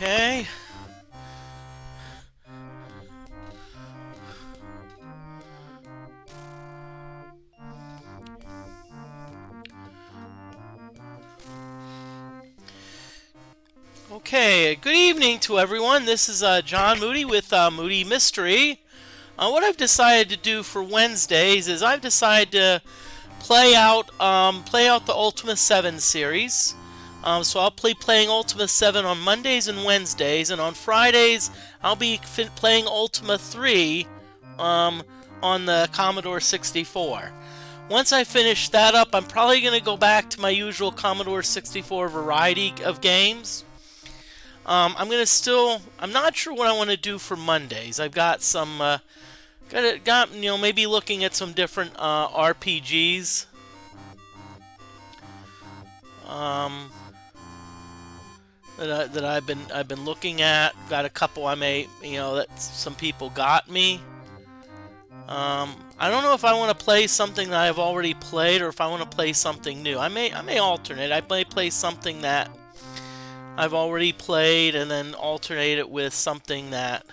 Okay. Okay, good evening to everyone. This is John Moody with Moody Mystery. What I've decided to do for Wednesdays is I've decided to play out the Ultima 7 series. So I'll be playing Ultima 7 on Mondays and Wednesdays, and on Fridays I'll be playing Ultima 3 on the Commodore 64. Once I finish that up, I'm probably going to go back to my usual Commodore 64 variety of games. I'm not sure what I want to do for Mondays. I've got some, maybe looking at some different RPGs. That I've been looking at. Got a couple that some people got me. I don't know if I want to play something that I've already played or if I want to play something new. I may alternate. I may play something that I've already played and then alternate it with something that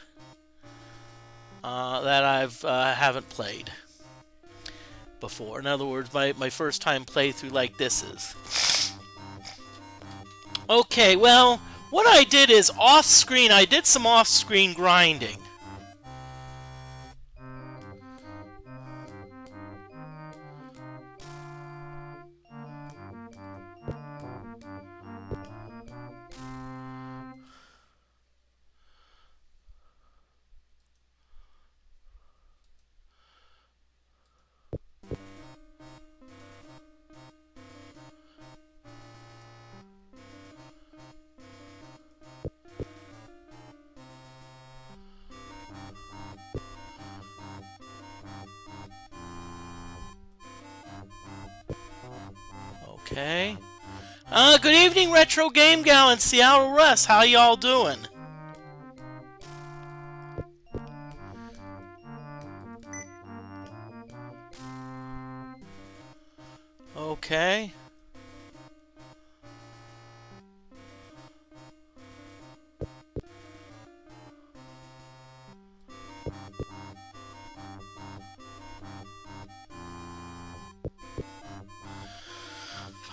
I've haven't played before. In other words, my first time playthrough like this is. Okay, well, what I did is off-screen, I did some off-screen grinding. Okay. Good evening, Retro Game Gal and Seattle Russ. How y'all doing? Okay.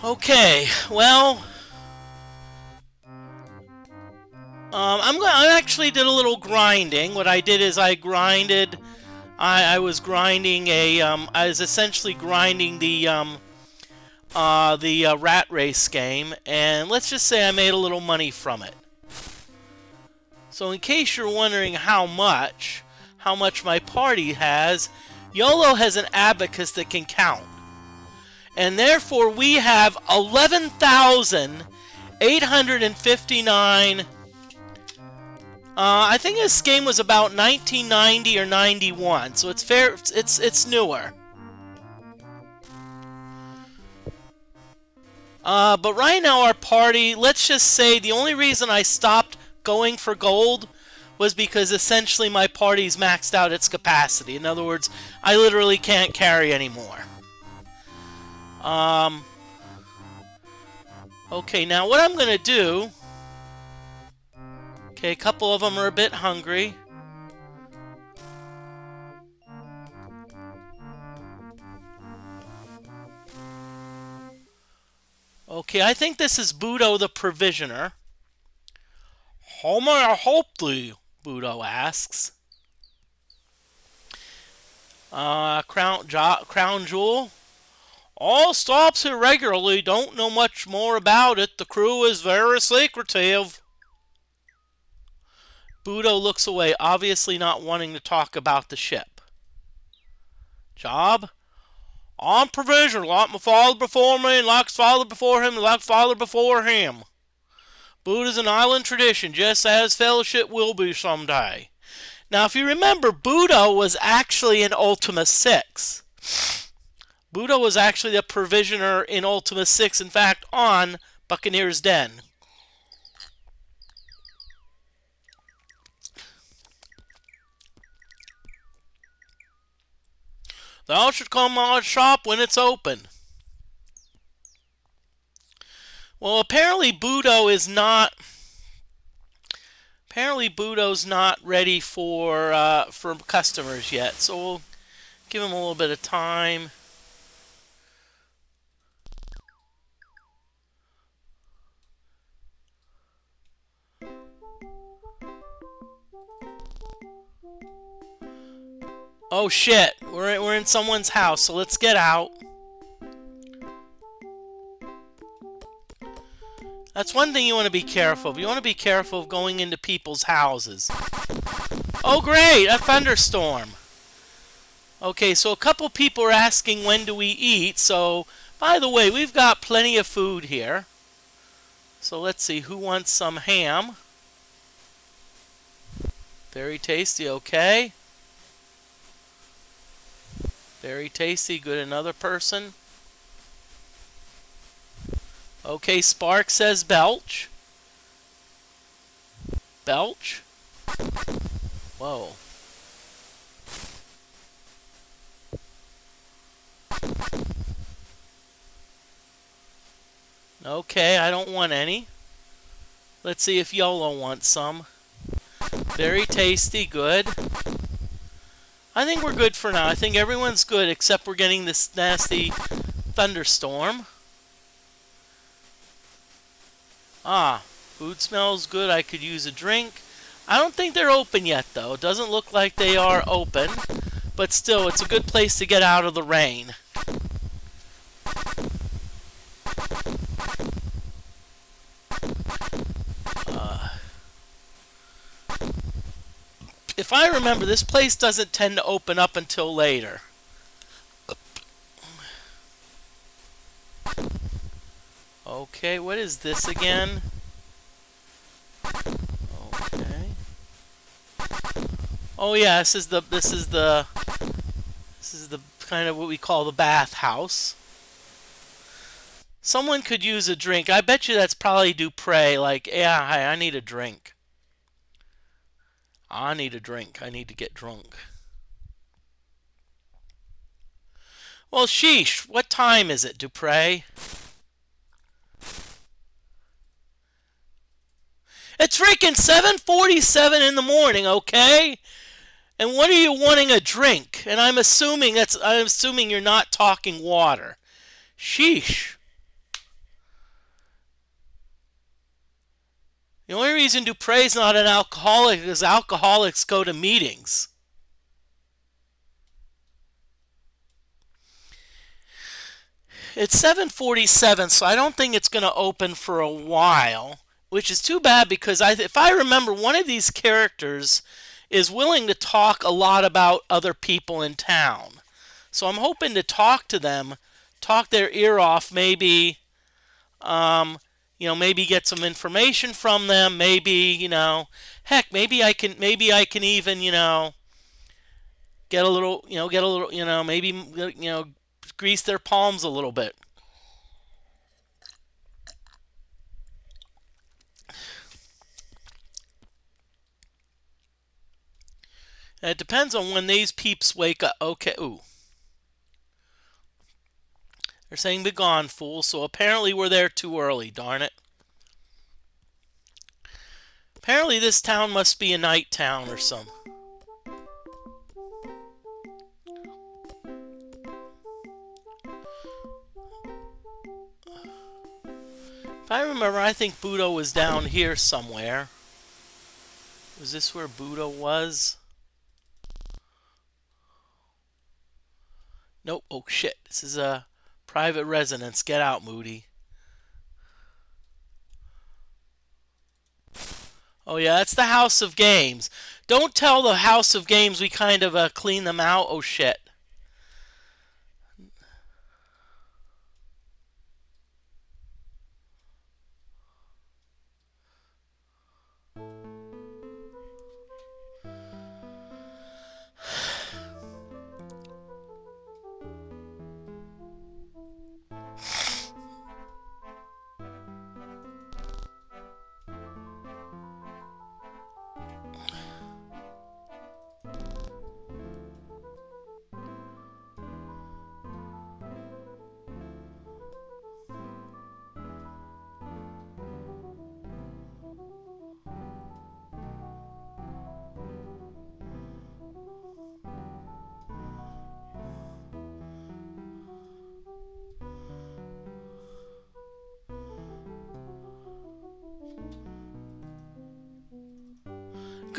Okay, well, I actually did a little grinding. What I did is I was grinding I was essentially grinding the rat race game, and let's just say I made a little money from it. So in case you're wondering how much my party has, YOLO has an abacus that can count. And therefore, we have 11,859. I think this game was about 1990 or 91, so it's fair. It's newer. But right now, our party. Let's just say the only reason I stopped going for gold was because essentially my party's maxed out its capacity. In other words, I literally can't carry anymore. Okay, now what I'm gonna do... Okay, a couple of them are a bit hungry. Okay, I think this is Budo the Provisioner. How may I help thee? Budo asks. Crown Jewel. All stops here regularly, don't know much more about it. The crew is very secretive. Budo looks away, obviously not wanting to talk about the ship. Job? On provision, like my father before me, and like his father before him, and like father before him. Buddha's an island tradition, just as fellowship will be someday. Now, if you remember, Budo was actually in Ultima 6. Budo was actually the provisioner in Ultima 6, in fact, on Buccaneer's Den. Thou should come to my shop when it's open. Well, apparently Budo is not Apparently Budo's not ready for customers yet, so we'll give him a little bit of time. Oh shit, we're in someone's house, so let's get out. That's one thing you want to be careful of. You want to be careful of going into people's houses. Oh great, a thunderstorm. Okay, so a couple people are asking when do we eat, so by the way, we've got plenty of food here. So let's see, who wants some ham? Very tasty, okay. Very tasty, good, another person. Okay, Spark says belch. Belch? Whoa. Okay, I don't want any. Let's see if YOLO wants some. Very tasty, good. I think we're good for now. I think everyone's good except we're getting this nasty thunderstorm. Ah, food smells good. I could use a drink. I don't think they're open yet, though. It doesn't look like they are open. But still, it's a good place to get out of the rain. If I remember, this place doesn't tend to open up until later. Okay, what is this again? Okay. Oh yeah, this is the kind of what we call the bathhouse. Someone could use a drink. I bet you that's probably Dupre. Like, yeah, hi, I need a drink. I need a drink. I need to get drunk. Well, sheesh. What time is it, Dupre? It's freaking 7:47 in the morning, okay? And what are you wanting a drink? And I'm assuming you're not talking water. Sheesh. The only reason Dupre's not an alcoholic is alcoholics go to meetings. It's 7:47, so I don't think it's going to open for a while, which is too bad because if I remember, one of these characters is willing to talk a lot about other people in town. So I'm hoping to talk to them, talk their ear off, maybe maybe get some information from them, maybe, heck, maybe I can even, maybe, grease their palms a little bit. And it depends on when these peeps wake up. Okay, ooh. They're saying be gone, fool, so apparently we're there too early, darn it. Apparently this town must be a night town or something. If I remember, I think Budo was down here somewhere. Was this where Budo was? Nope. Oh shit. This is a private residence. Get out, Moody. Oh yeah, that's the House of Games. Don't tell the House of Games we kind of clean them out. Oh shit.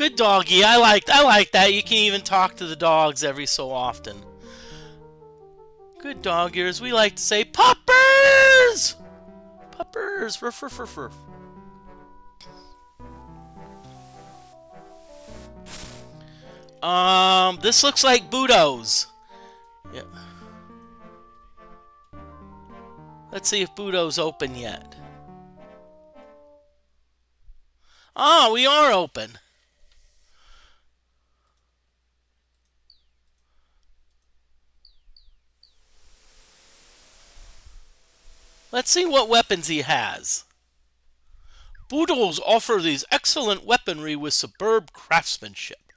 Good doggy. I like that. You can even talk to the dogs every so often. Good dog ears. We like to say puppers. Puppers. Ruff, ruff, ruff, ruff. This looks like Budo's. Yeah. Let's see if Budo's open yet. Ah, we are open. Let's see what weapons he has. Budo's offer these excellent weaponry with superb craftsmanship.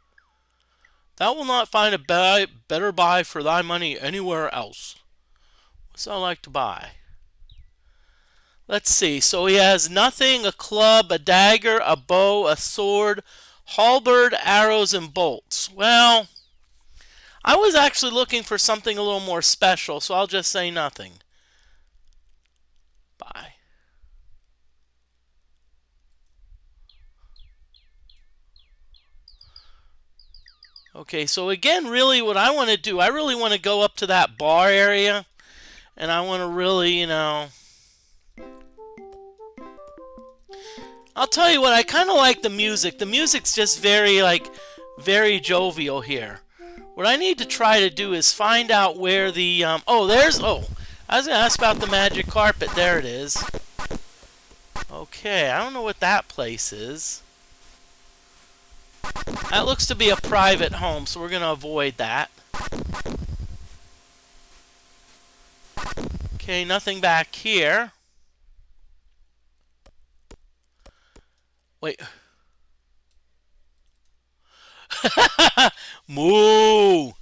Thou will not find a better buy for thy money anywhere else. What's thou like to buy? Let's see. So he has nothing, a club, a dagger, a bow, a sword, halberd, arrows, and bolts. Well, I was actually looking for something a little more special, so I'll just say nothing. Buy. Okay, so again, really what I want to do, I really want to go up to that bar area, and I want to really, I'll tell you what, I kind of like the music. The music's just very jovial here. What I need to try to do is find out where the, I was going to ask about the magic carpet. There it is. Okay, I don't know what that place is. That looks to be a private home, so we're going to avoid that. Okay, nothing back here. Wait. Moo!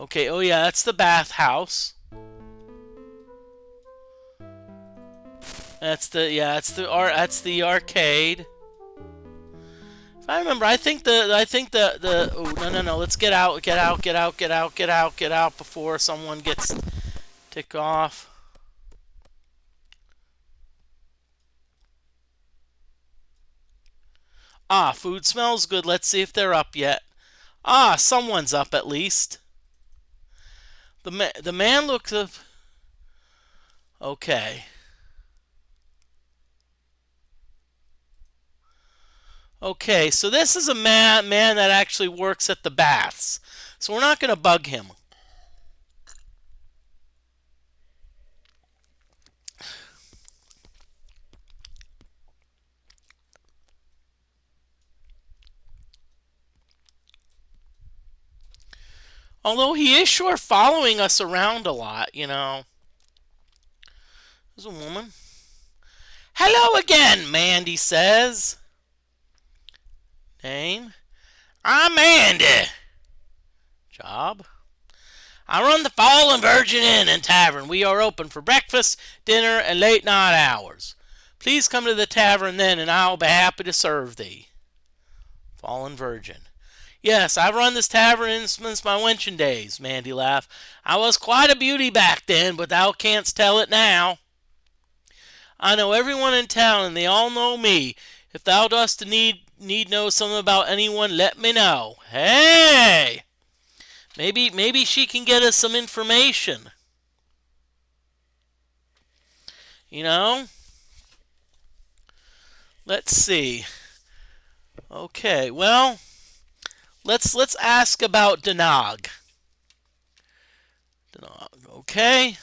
Okay, oh yeah, that's the bathhouse. That's the arcade. If I remember, I think the oh no, let's get out before someone gets ticked off. Ah, food smells good. Let's see if they're up yet. Ah, someone's up at least. The man looks up. Okay. Okay, so this is a man that actually works at the baths. So we're not going to bug him. Although he is sure following us around a lot, There's a woman. Hello again, Mandy says. Name? I'm Mandy. Job? I run the Fallen Virgin Inn and Tavern. We are open for breakfast, dinner, and late night hours. Please come to the tavern then, and I'll be happy to serve thee. Fallen Virgin. Yes, I've run this tavern since my wenching days, Mandy laughed. I was quite a beauty back then, but thou canst tell it now. I know everyone in town, and they all know me. If thou dost need know something about anyone, let me know. Hey! Maybe she can get us some information. Let's see. Okay, well, let's ask about Danog. Okay.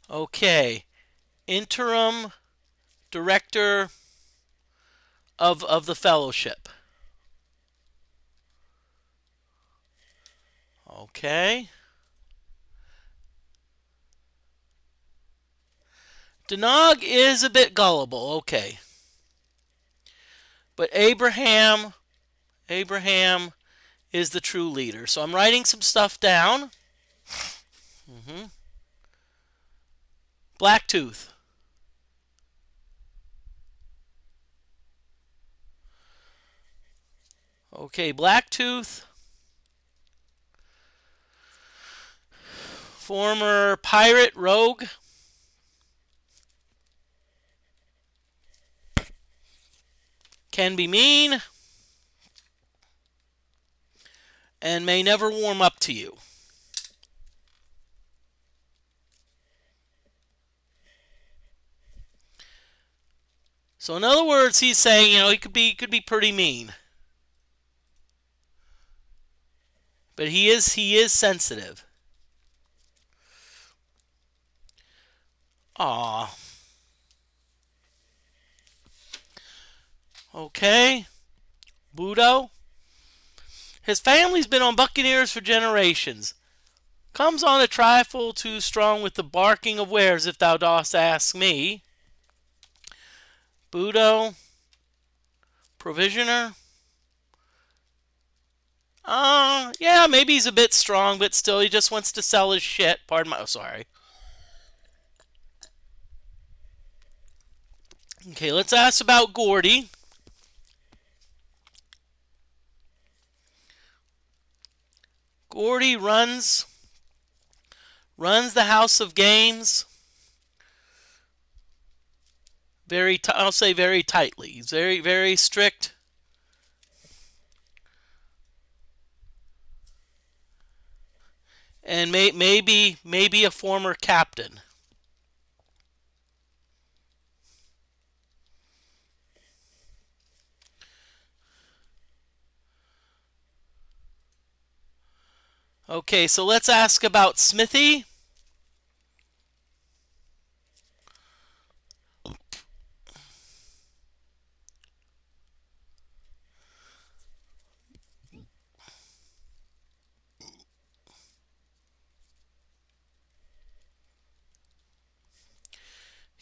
Okay. Interim director of the fellowship. Okay. Danog is a bit gullible. Okay. But Abraham is the true leader. So I'm writing some stuff down. Blacktooth. Okay, Blacktooth, former pirate rogue. Can be mean and may never warm up to you. So in other words, he's saying, he could be pretty mean. But he is sensitive. Aw. Okay. Budo. His family's been on Buccaneers for generations. Comes on a trifle too strong with the barking of wares, if thou dost ask me. Budo. Provisioner. Yeah, maybe he's a bit strong, but still he just wants to sell his shit. Pardon my... Oh, sorry. Okay, let's ask about Gordy. Gordy runs the House of Games I'll say very tightly. He's very, very strict. And maybe a former captain. Okay, so let's ask about Smithy.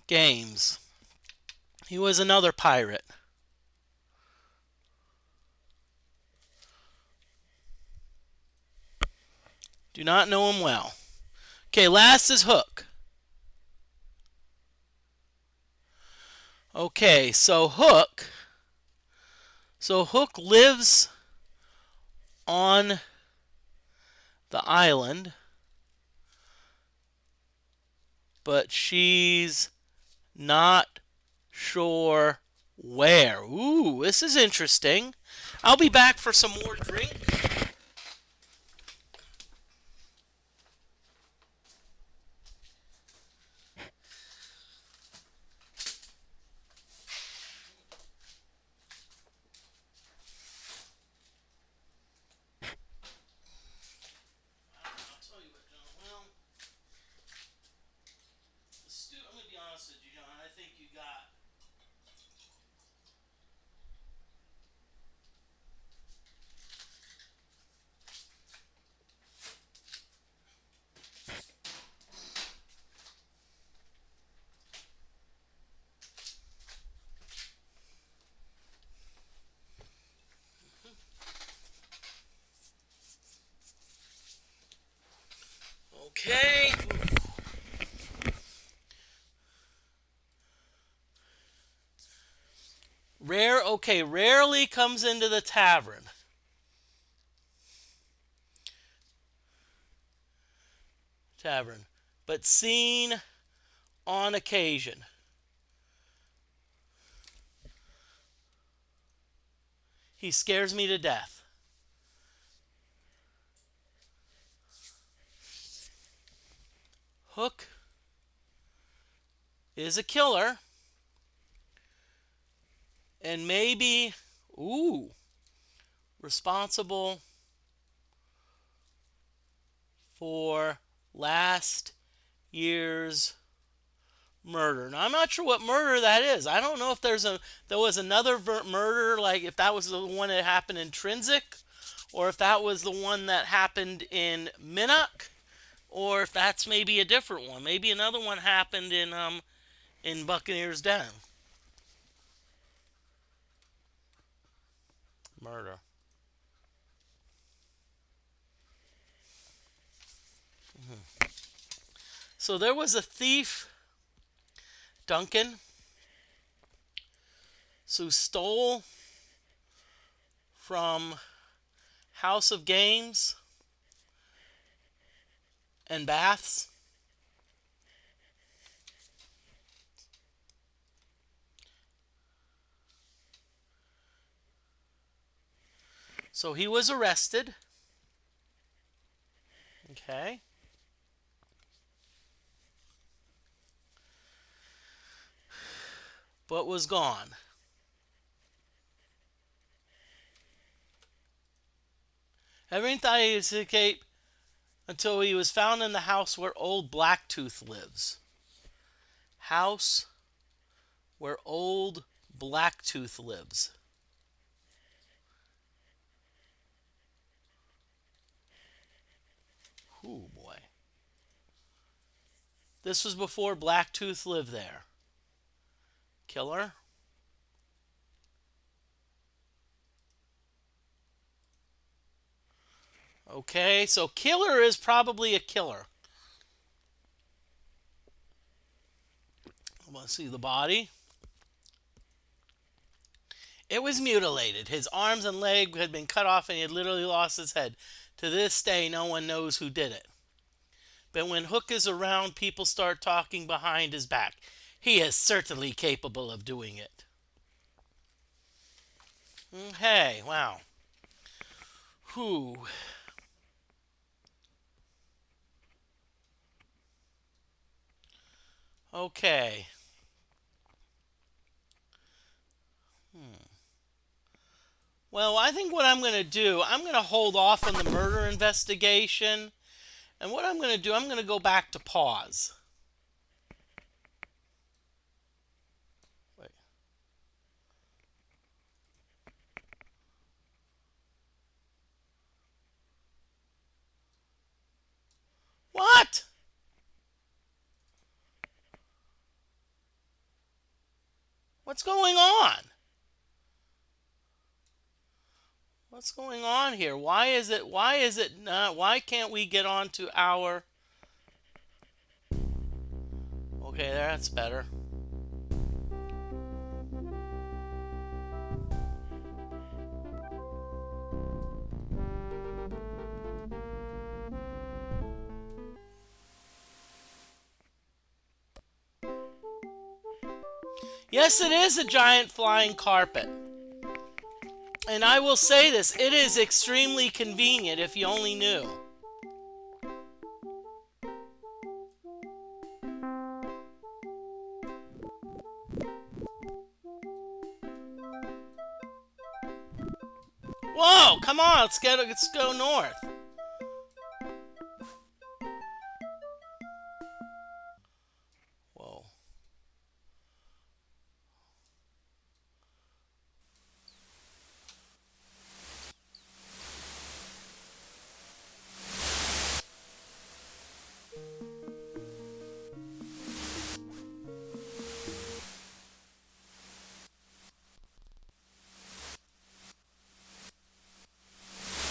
Games. He was another pirate. Do not know him well. Okay, last is Hook. Okay, so Hook lives on the island, but she's not sure where. Ooh, this is interesting. I'll be back for some more drink. I'm going to be honest with you, John. I think you got... Okay. Rarely comes into the tavern. But seen on occasion. He scares me to death. Hook is a killer. And maybe, responsible for last year's murder. Now, I'm not sure what murder that is. I don't know if there was another murder, like if that was the one that happened in Trinsic, or if that was the one that happened in Minnock, or if that's maybe a different one. Maybe another one happened in Buccaneer's Den. Murder. So there was a thief, Duncan, who stole from House of Games and Baths. So he was arrested. Okay. But was gone. Everyone thought he was escaped until he was found in the house where old Blacktooth lives. House where old Blacktooth lives. Ooh, boy. This was before Blacktooth lived there. Killer. Okay, so killer is probably a killer. Let's see the body. It was mutilated. His arms and leg had been cut off and he had literally lost his head. To this day, no one knows who did it. But when Hook is around, people start talking behind his back. He is certainly capable of doing it. Okay, wow. Whew. Okay. Well, I think what I'm going to do, I'm going to hold off on the murder investigation. And what I'm going to do, I'm going to go back to Paws. Wait. What? What's going on? What's going on here? Why is it not, why can't we get on to our... Okay, that's better. Yes, it is a giant flying carpet. And I will say this, it is extremely convenient if you only knew. Whoa, come on, let's go north. Whoa.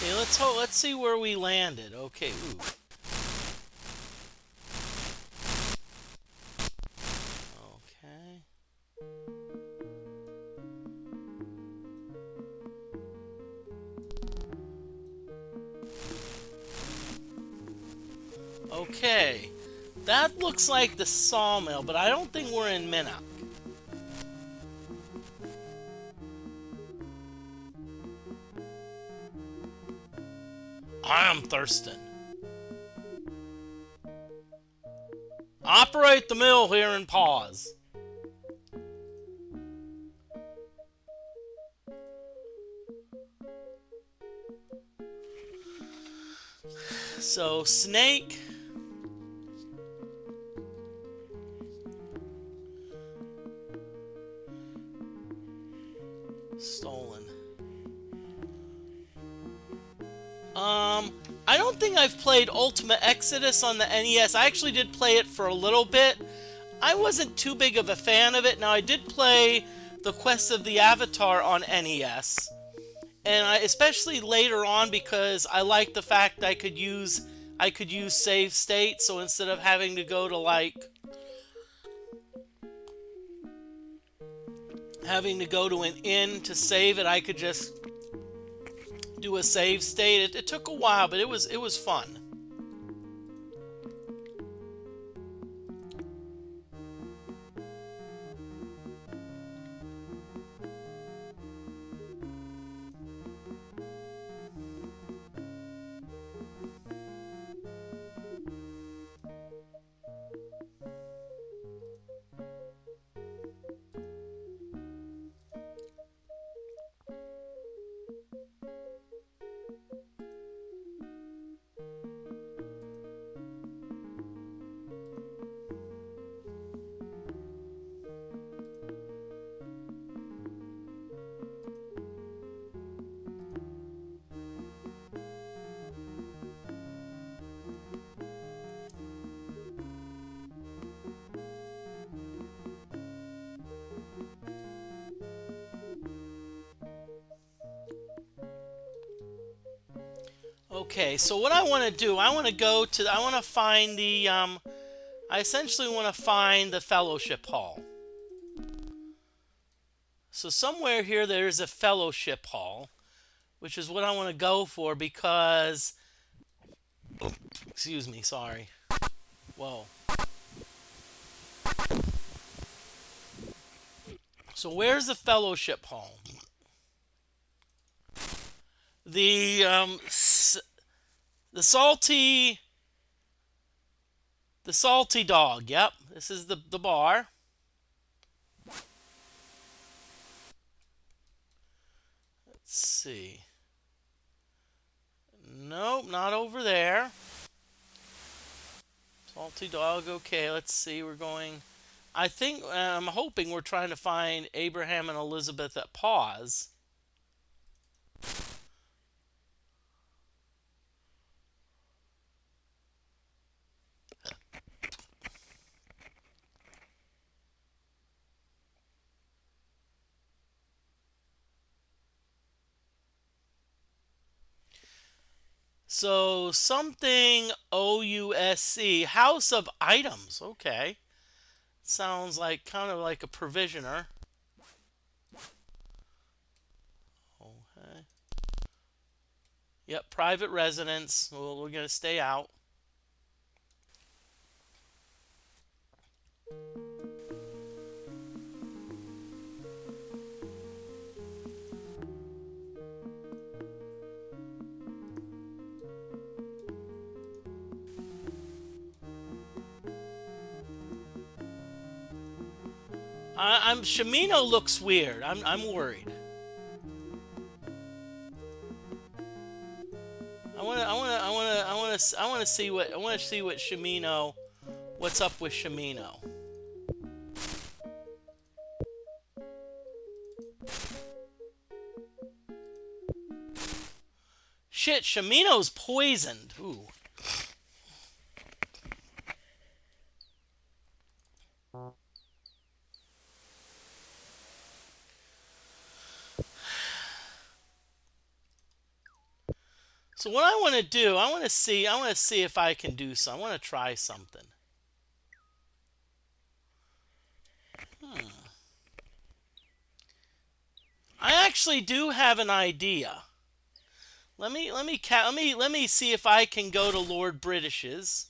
Okay, let's see where we landed. Okay, ooh. Okay. Okay. That looks like the Sawmill, but I don't think we're in Minnock. I am Thurston. Operate the mill here in Paws. So, Snake. Stolen. I don't think I've played Ultima Exodus on the NES. I actually did play it for a little bit. I wasn't too big of a fan of it. Now, I did play The Quest of the Avatar on NES. And especially later on, because I liked the fact that I could use save state. So instead of having to go to an inn to save it, I could just do a save state. It took a while, but it was fun. Okay, so what I want to do, I want to find the, I essentially want to find the Fellowship Hall. So somewhere here there's a Fellowship Hall, which is what I want to go for because, excuse me, sorry. Whoa. So where's the Fellowship Hall? The salty dog. Yep, this is the bar. Let's see. Nope, not over there. Salty dog. Okay, let's see. We're going. I think I'm hoping we're trying to find Abraham and Elizabeth at Paws. So something OUSC, House of Items. Okay, sounds like kind of like a provisioner. Okay. Yep, private residence. Well, we're gonna stay out. Shimino looks weird. I'm worried. I want to see what Shimino. What's up with Shimino? Shit, Shimino's poisoned. Ooh. So what I want to do, I want to see if I can do something. I want to try something. I actually do have an idea. Let me see if I can go to Lord British's.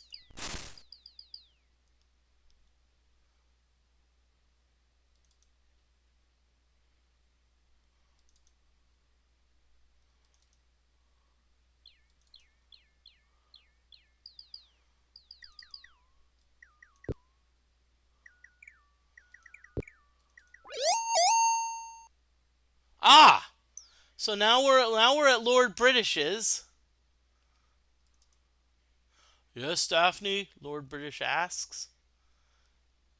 Ah, so now we're at Lord British's. Yes, Daphne, Lord British asks.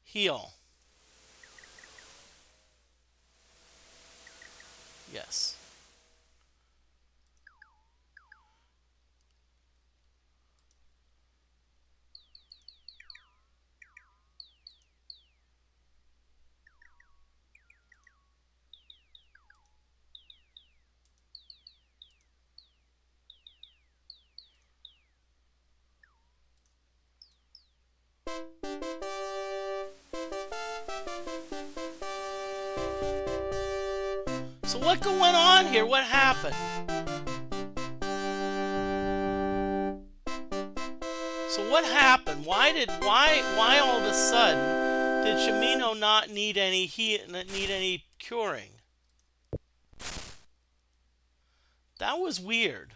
Heal. Yes. So what went on here? What happened? So what happened? Why all of a sudden did Shimino not need any curing? That was weird.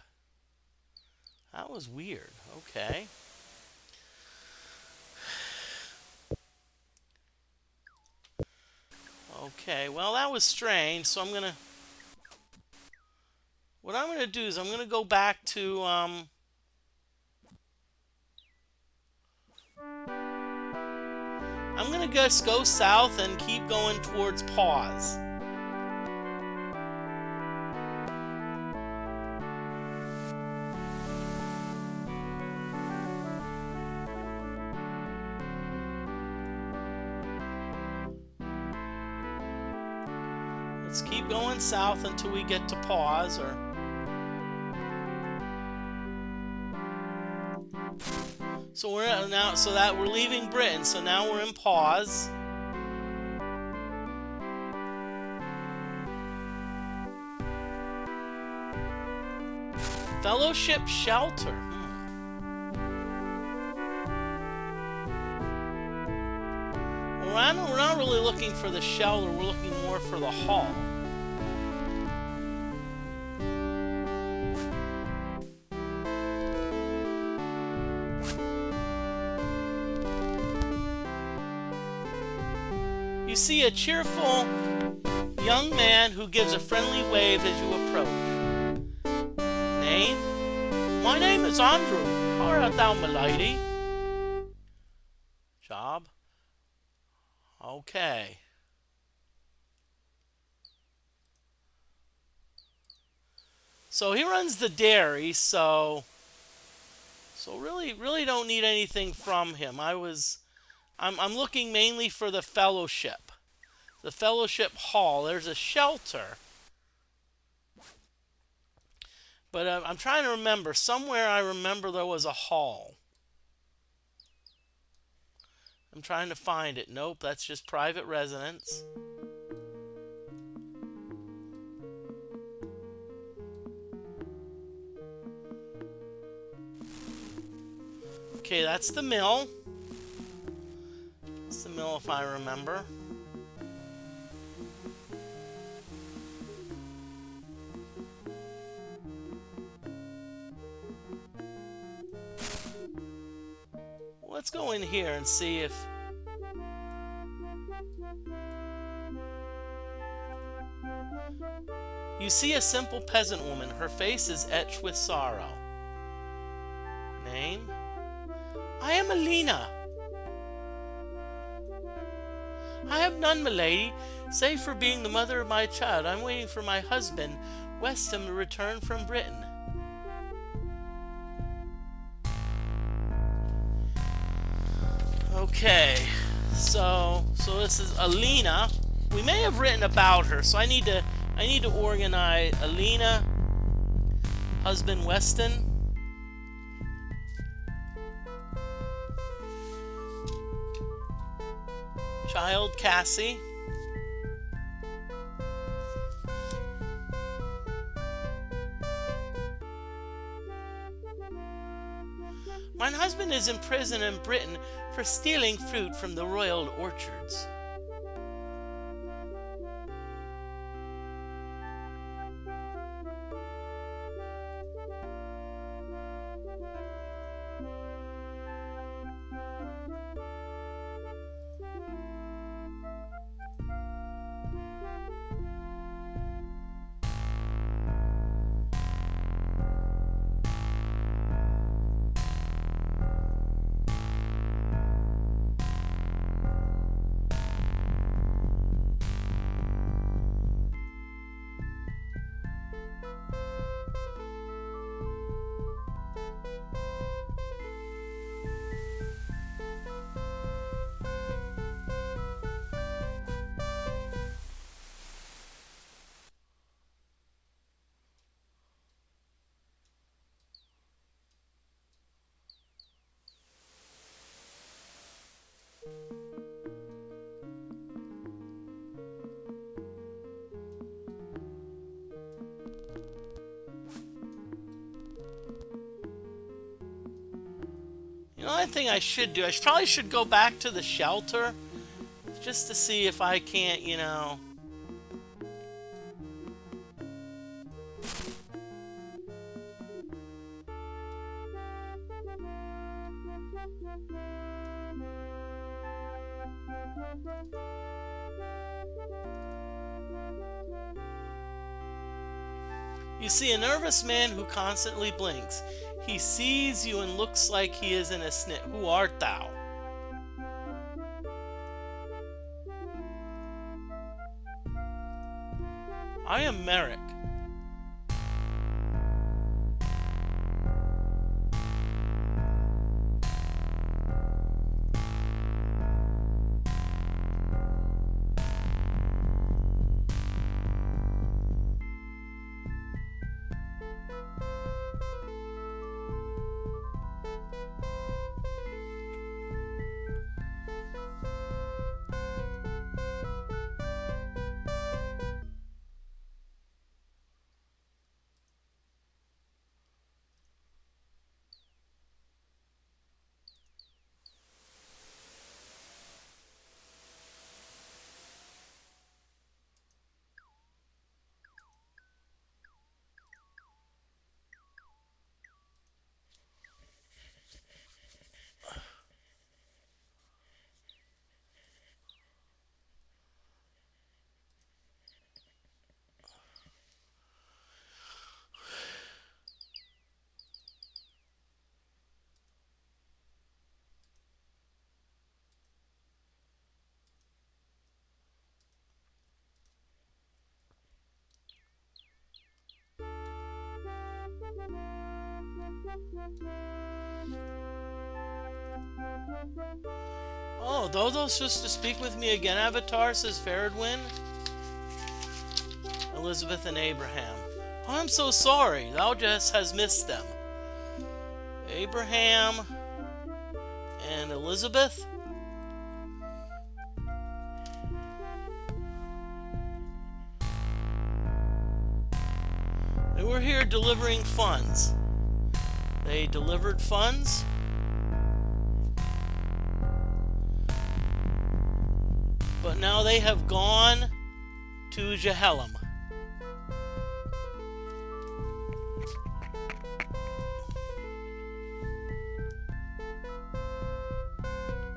That was weird. Okay. Okay, well that was strange, so what I'm gonna do is I'm gonna go back to I'm gonna just go south and keep going towards Paws. Let's keep going south until we get to Paws, or so we're now. So that we're leaving Britain. So now we're in Paws. Fellowship Shelter. We're not really looking for the shelter. We're looking more for the hall. You see a cheerful young man who gives a friendly wave as you approach. Name? My name is Andrew. How art thou, my lady? Job? Okay. So he runs the dairy, so really don't need anything from him. I'm looking mainly for the fellowship. The fellowship hall. There's a shelter. But I'm trying to remember. Somewhere I remember there was a hall. I'm trying to find it. Nope, that's just private residence. Okay, that's the mill. It's the mill if I remember. Let's go in here and see if... You see a simple peasant woman. Her face is etched with sorrow. Name? I am Alina. I have none, milady, save for being the mother of my child. I'm waiting for my husband, Westham, to return from Britain. Okay, so this is Alina. We may have written about her, so I need to organize Alina, husband Weston. Child Cassie. My husband is in prison in Britain for stealing fruit from the royal orchards. The only thing I should do, probably should go back to the shelter just to see if I can't, You see a nervous man who constantly blinks. He sees you and looks like he is in a snit. Who art thou? I am Merrick. Oh, Dodo's just to speak with me again, Avatar, says Faradwin. Elizabeth and Abraham. Oh, I'm so sorry. Thou just has missed them. Abraham and Elizabeth. They were here delivering funds. They delivered funds. But now they have gone to Jehalem.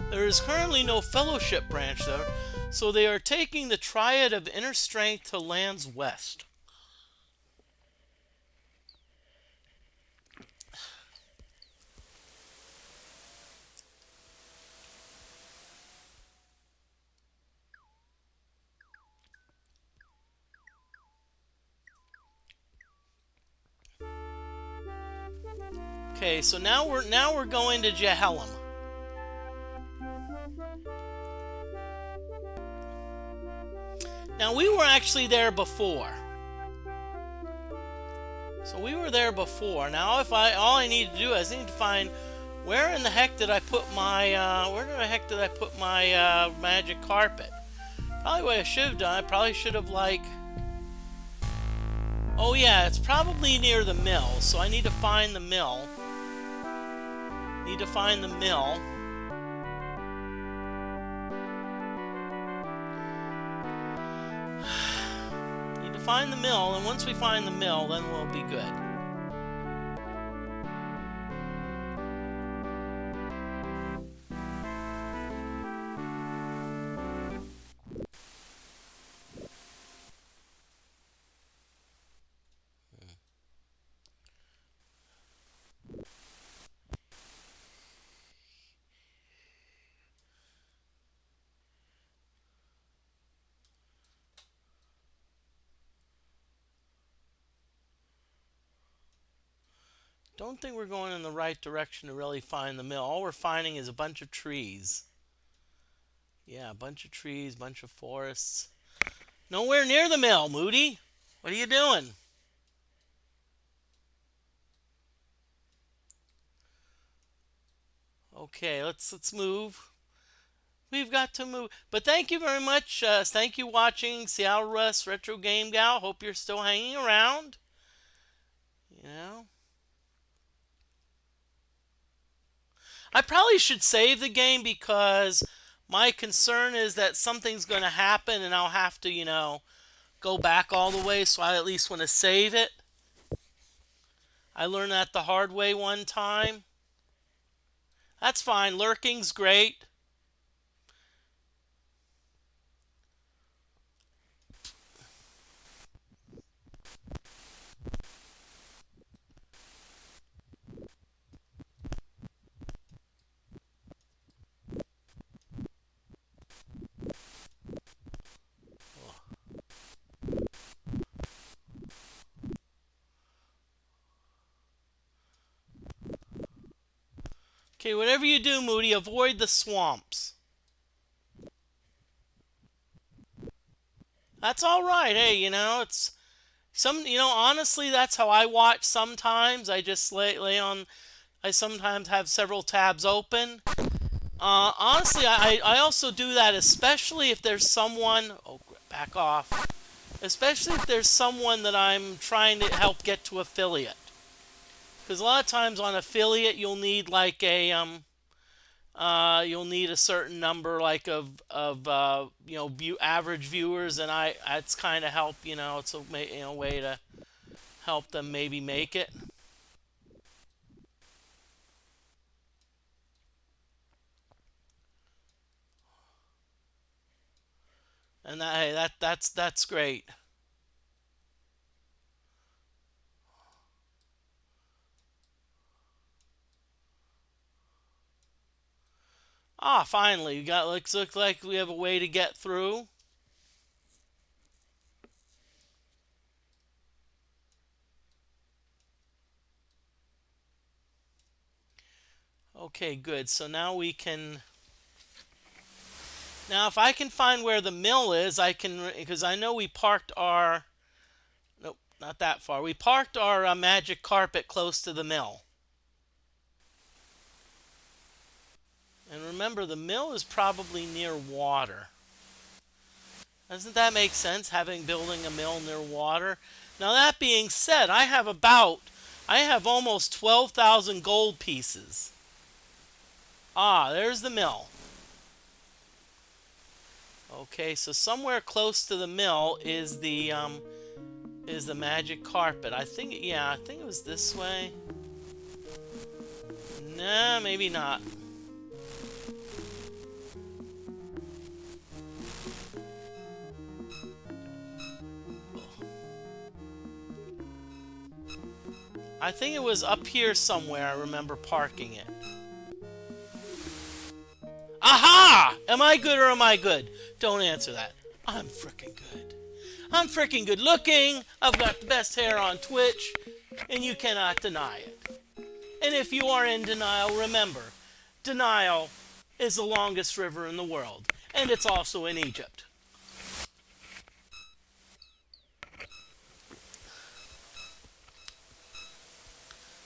There is currently no fellowship branch there, so they are taking the triad of inner strength to lands west. Okay, so now we're going to Jehalem. Now we were actually there before. So we were there before. Now all I need to do is I need to find where in the heck did I put my magic carpet? Probably what I should have done. I probably should have oh yeah, it's probably near the mill. So I need to find the mill. Need to find the mill. Need to find the mill, and once we find the mill, then we'll be good. Don't think we're going in the right direction to really find the mill. All we're finding is a bunch of trees. Yeah, a bunch of trees, bunch of forests. Nowhere near the mill, Moody. What are you doing? Okay, let's move. We've got to move. But thank you very much. Thank you watching Seattle Russ Retro Game Gal. Hope you're still hanging around. You know. I probably should save the game because my concern is that something's going to happen and I'll have to, go back all the way. So I at least want to save it. I learned that the hard way one time. That's fine. Lurking's great. Okay, whatever you do, Moody, avoid the swamps. That's all right. Hey, it's honestly, that's how I watch sometimes. I just lay on. I sometimes have several tabs open. Honestly, I also do that, especially if there's someone. Oh, back off. Especially if there's someone that I'm trying to help get to affiliate. Because a lot of times on affiliate, you'll need like you'll need a certain number like of average viewers, and it's kind of help. It's a way to help them maybe make it. And hey, that's great. Ah, finally, we got looks like we have a way to get through. Okay, good. So now we can. Now, if I can find where the mill is, I can because I know we parked our. Nope, not that far. We parked our magic carpet close to the mill. And remember, the mill is probably near water. Doesn't that make sense, building a mill near water? Now that being said, I have almost 12,000 gold pieces. Ah, there's the mill. Okay, so somewhere close to the mill is the magic carpet. I think it was this way. Nah, maybe not. I think it was up here somewhere. I remember parking it. Aha! Am I good or am I good? Don't answer that. I'm freaking good. I'm freaking good looking. I've got the best hair on Twitch, and you cannot deny it. And if you are in denial, remember, denial is the longest river in the world, and it's also in Egypt.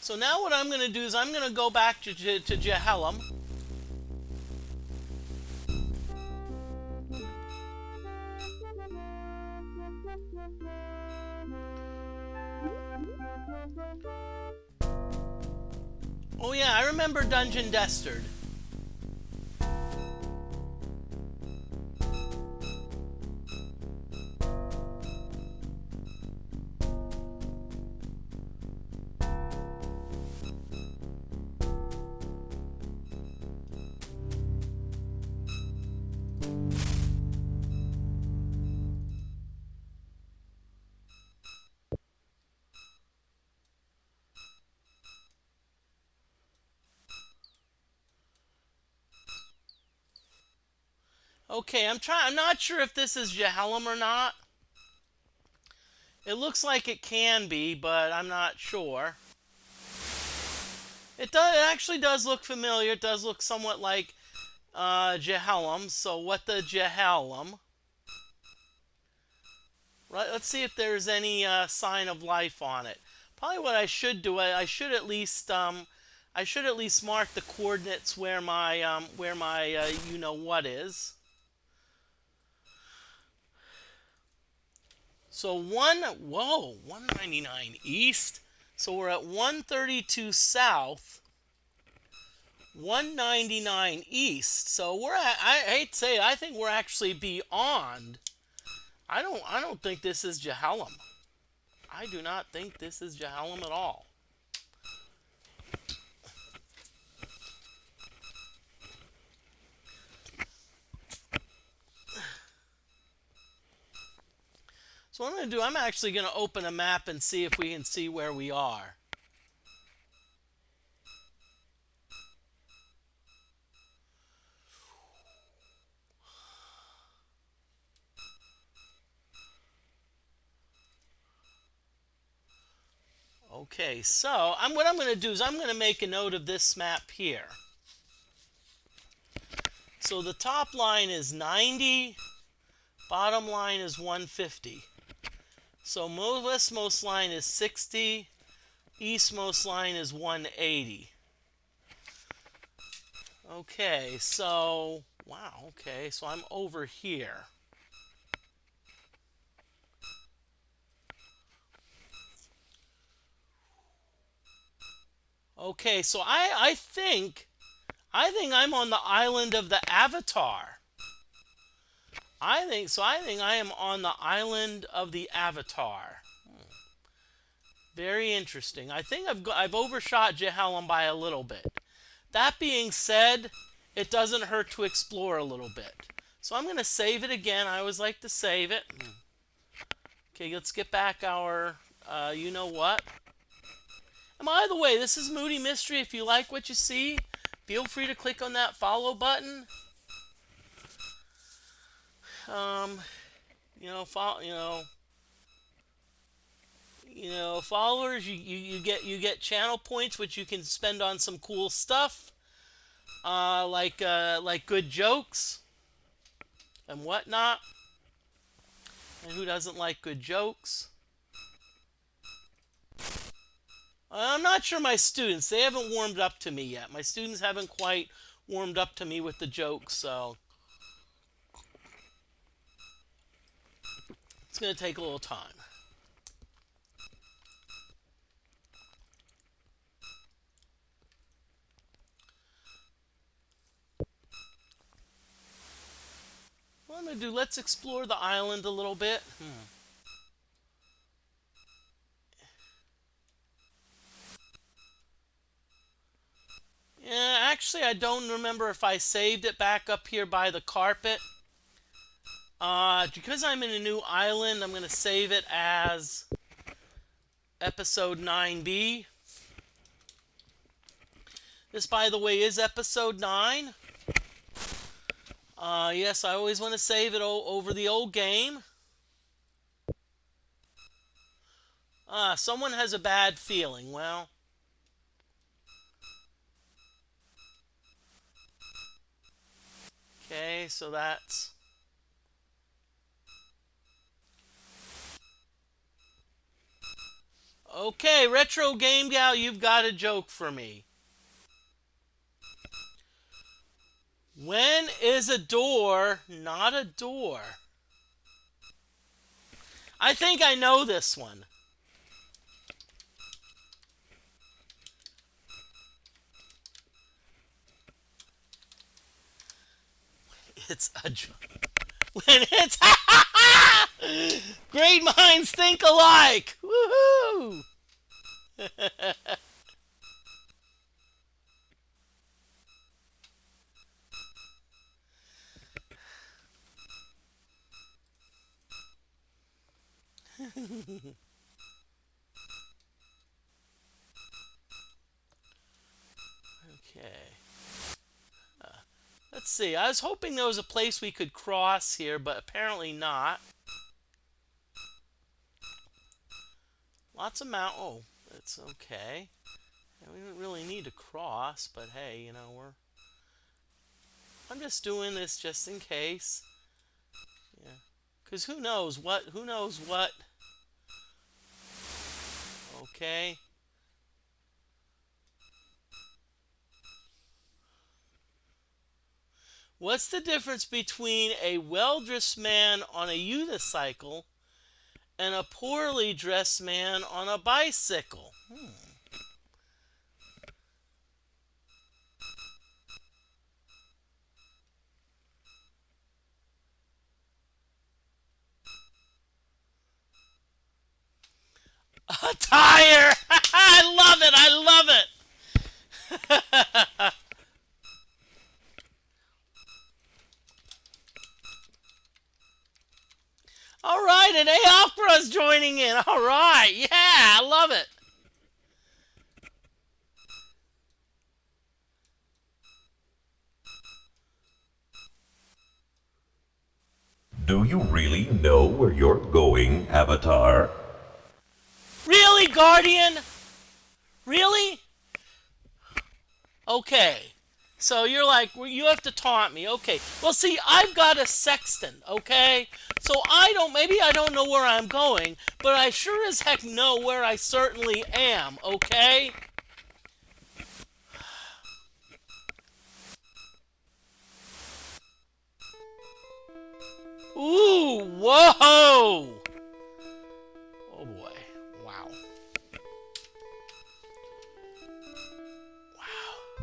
So now what I'm going to do is I'm going to go back to Jehalem. Oh yeah, I remember Dungeon Destard. Okay, I'm not sure if this is Jehalem or not. It looks like it can be, but I'm not sure. It actually does look familiar. It does look somewhat like Jehalem. So what the Jehalem? Right, let's see if there's any sign of life on it. Probably what I should do, I should at least mark the coordinates where my you know what is. So 199 east. So we're at 132 south. 199 east. So we're at, I hate to say it, I think we're actually beyond. I don't think this is Jahallum. I do not think this is Jahallum at all. So what I'm going to do, I'm actually going to open a map and see if we can see where we are. Okay, so what I'm going to do is I'm going to make a note of this map here. So the top line is 90, bottom line is 150. So westmost line is 60, eastmost line is 180. Okay, so, wow, okay, so I'm over here. Okay, so I think I'm on the island of the Avatar. I think I am on the island of the Avatar. Very interesting. I think I've overshot Jahallum by a little bit. That being said, it doesn't hurt to explore a little bit. So I'm going to save it again. I always like to save it. Okay, let's get back our you know what. And by the way, this is Moody Mystery. If you like what you see, feel free to click on that follow button. Followers, you get channel points which you can spend on some cool stuff, like good jokes and whatnot. And who doesn't like good jokes? I'm not sure my students, they haven't warmed up to me yet. My students haven't quite warmed up to me with the jokes, so it's going to take a little time. What I'm going to do, let's explore the island a little bit. Yeah, actually, I don't remember if I saved it back up here by the carpet. Because I'm in a new island, I'm going to save it as episode 9B. This, by the way, is episode 9. Yes, I always want to save it over the old game. Someone has a bad feeling. Well, okay, so that's... Okay, Retro Game Gal, you've got a joke for me. When is a door not a door? I think I know this one. It's a joke. When it's... Great minds think alike! Woohoo! Okay. Let's see. I was hoping there was a place we could cross here, but apparently not. Lots of oh, it's okay. We don't really need to cross, but hey, I'm just doing this just in case. Yeah. Because who knows what? Okay. What's the difference between a well-dressed man on a unicycle and a poorly dressed man on a bicycle? tire! I love it! I love it! All right, and A Opera's joining in. All right, yeah, I love it. Do you really know where you're going, Avatar? Really, Guardian? Really? Okay. So you're like, well, you have to taunt me. Okay. Well, see, I've got a sextant, okay? So maybe I don't know where I'm going, but I sure as heck know where I certainly am, okay? Ooh, whoa! Oh boy. Wow. Wow.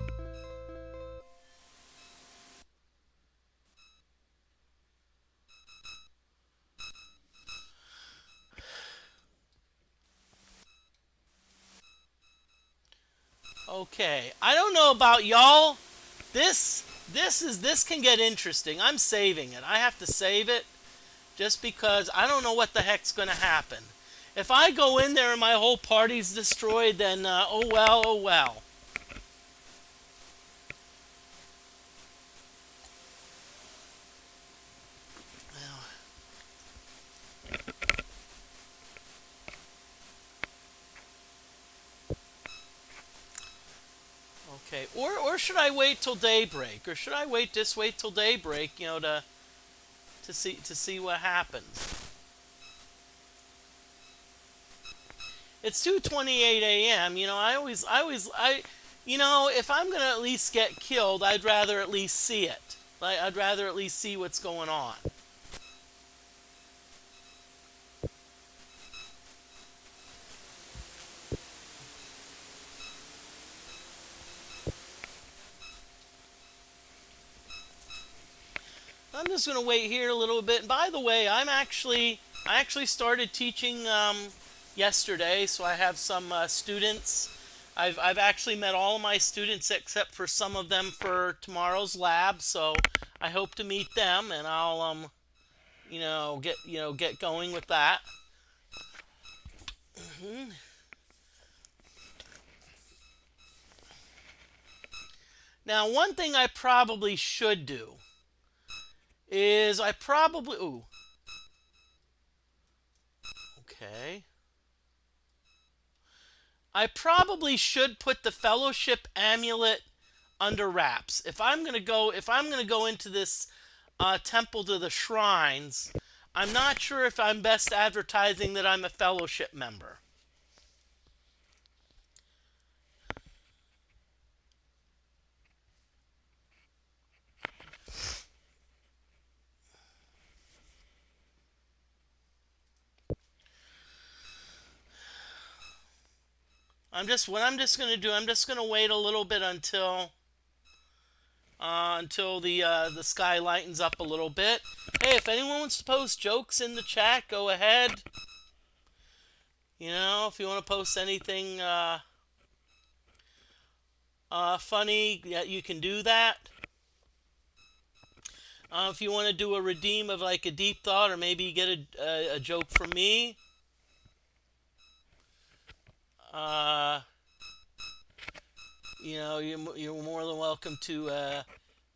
Okay. I don't know about y'all. This can get interesting. I'm saving it. I have to save it just because I don't know what the heck's going to happen. If I go in there and my whole party's destroyed, then oh well, oh well. Okay, or should I wait till daybreak, or should I wait till daybreak, to see what happens? It's 2:28 a.m. If I'm gonna at least get killed, I'd rather at least see it. Like I'd rather at least see what's going on. I'm just gonna wait here a little bit. And by the way, I actually started teaching yesterday, so I have some students. I've actually met all of my students except for some of them for tomorrow's lab. So I hope to meet them, and I'll get going with that. Hmm. Now, one thing I probably should do is ooh, okay. I probably should put the fellowship amulet under wraps. If I'm gonna go into this temple to the shrines, I'm not sure if I'm best advertising that I'm a fellowship member. I'm just gonna do. I'm just gonna wait a little bit until the sky lightens up a little bit. Hey, if anyone wants to post jokes in the chat, go ahead. If you want to post anything funny, yeah, you can do that. If you want to do a redeem of like a deep thought, or maybe get a joke from me, uh, you're more than welcome to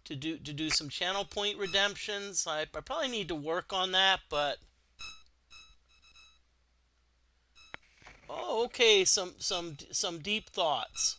do some channel point redemptions. I probably need to work on that, but oh, okay, some deep thoughts.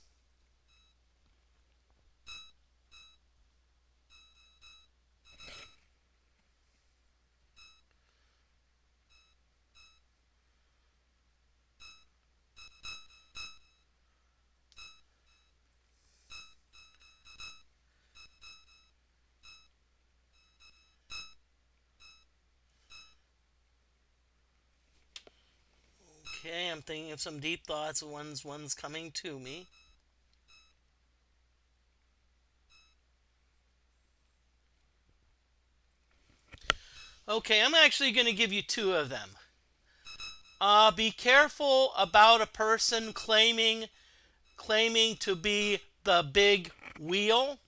Okay, I'm thinking of some deep thoughts. One's coming to me. Okay, I'm actually going to give you two of them. Be careful about a person claiming to be the big wheel.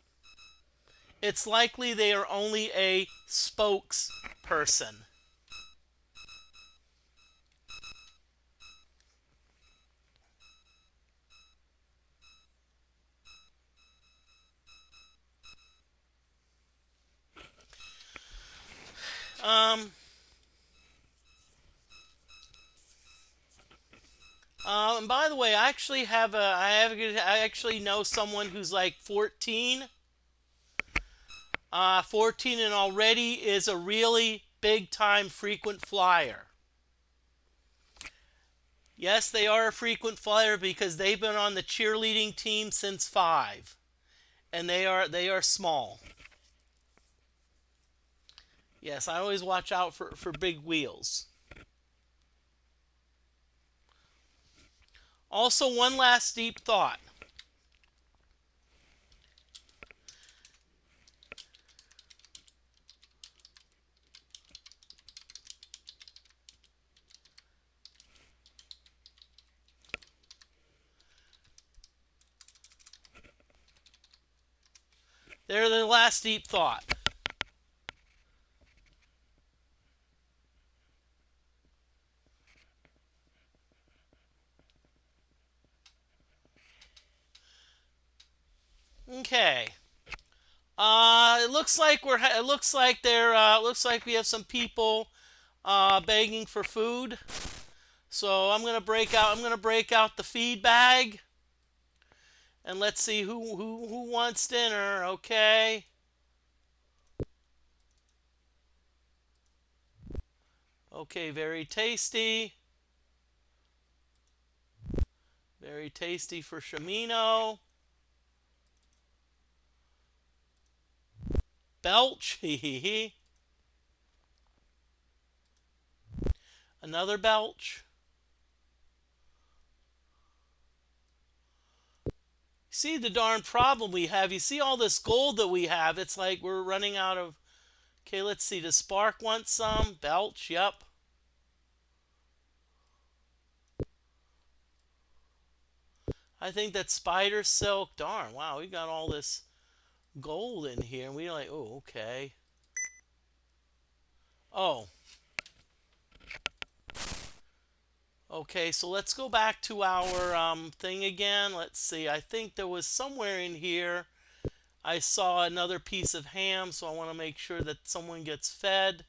It's likely they are only a spokesperson. Um, and by the way, I actually know someone who's like 14. 14 and already is a really big time frequent flyer. Yes, they are a frequent flyer because they've been on the cheerleading team since 5, and they are small. Yes, I always watch out for big wheels. Also, one last deep thought. They're the last deep thought. Okay. It looks like it looks like looks like we have some people begging for food. So I'm gonna break out the feed bag, and let's see who wants dinner. Okay. Okay, very tasty. Very tasty for Shimino. Belch. Another belch. See the darn problem we have. You see all this gold that we have. It's like we're running out of. Okay, let's see. Does Spark want some? Belch. Yep. I think that spider silk. Darn. Wow, we got all this gold in here. And we're like, oh, okay. Oh. Okay, so let's go back to our thing again. Let's see. I think there was somewhere in here I saw another piece of ham, so I want to make sure that someone gets fed.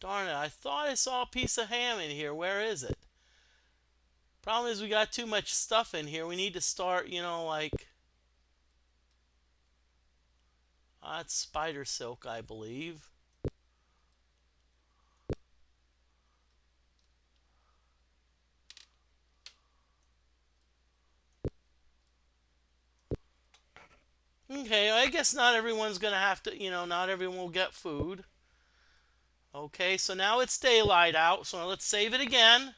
Darn it, I thought I saw a piece of ham in here. Where is it? Problem is we got too much stuff in here. We need to start, like... That's spider silk, I believe. Okay, I guess not everyone's going to have to, not everyone will get food. Okay, so now it's daylight out, so let's save it again.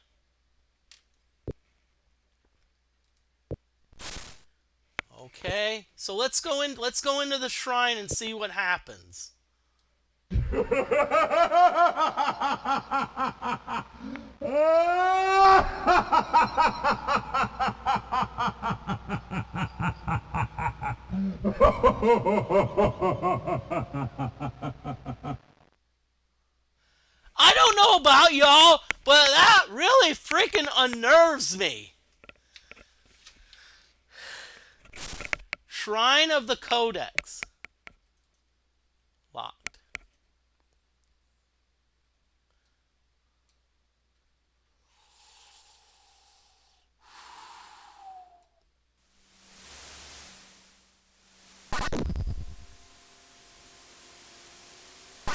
Okay, so let's go into the shrine and see what happens. I don't know about y'all, but that really freaking unnerves me. Shrine of the Codex. Locked.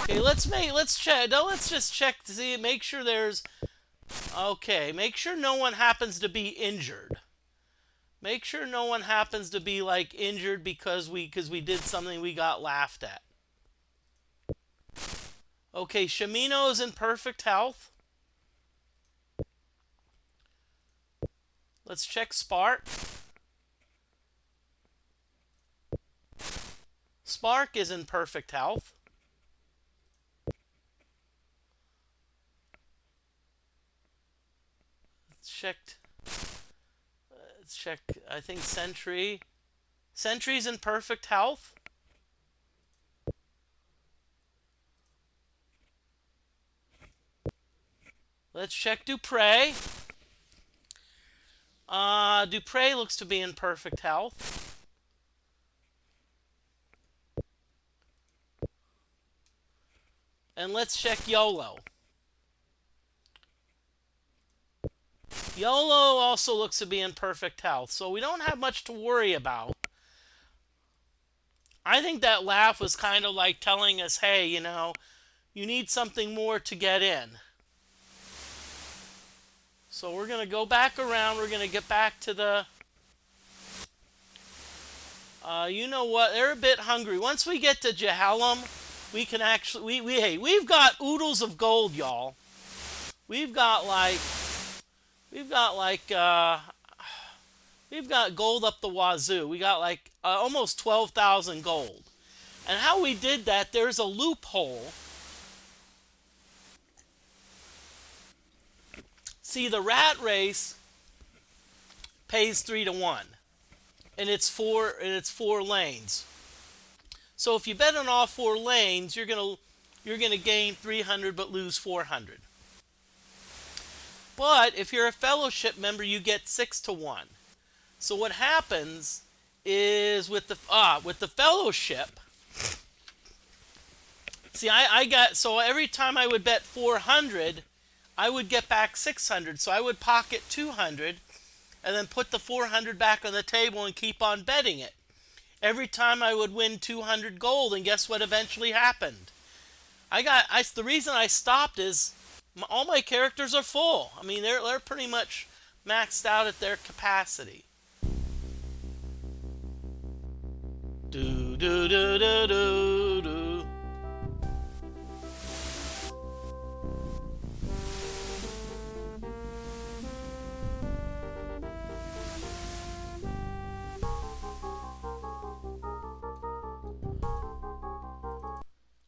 Okay, let's check. No, let's just check to see, make sure there's. Okay, make sure no one happens to be injured. Make sure no one happens to be like injured because we did something we got laughed at. Okay, Shimino is in perfect health. Let's check Spark. Spark is in perfect health. Let's check. Let's check. I think Sentry. Sentry's in perfect health. Let's check Dupre. Dupre looks to be in perfect health. And let's check YOLO. YOLO also looks to be in perfect health, so we don't have much to worry about. I think that laugh was kind of like telling us, hey, you know, you need something more to get in. So we're going to go back around. We're going to get back to the... you know what? They're a bit hungry. Once we get to Jehalem, we can actually... we've got oodles of gold, y'all. We've got gold up the wazoo. We got like almost 12,000 gold. And how we did that, there's a loophole. See, the rat race pays 3 to 1. And it's four lanes. So if you bet on all 4 lanes, you're gonna gain 300 but lose 400. But if you're a fellowship member, you get 6 to 1. So what happens is with the fellowship, see, I got, so every time I would bet 400, I would get back 600. So I would pocket 200 and then put the 400 back on the table and keep on betting it. Every time I would win 200 gold, and guess what eventually happened? The reason I stopped is all my characters are full. I mean, they're pretty much maxed out at their capacity. Do do do do do do.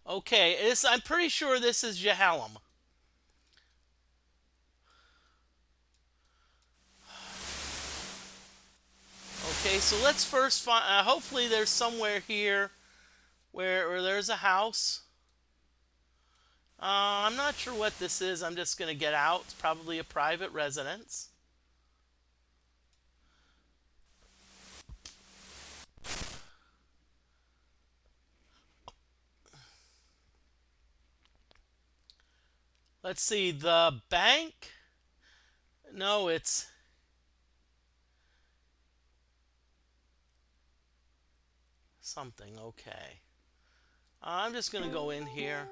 Okay, I'm pretty sure this is Jehalem. Okay, so let's first find... hopefully there's somewhere here where there's a house. I'm not sure what this is. I'm just going to get out. It's probably a private residence. Let's see, the bank? No, it's... something, okay. I'm just gonna go in here.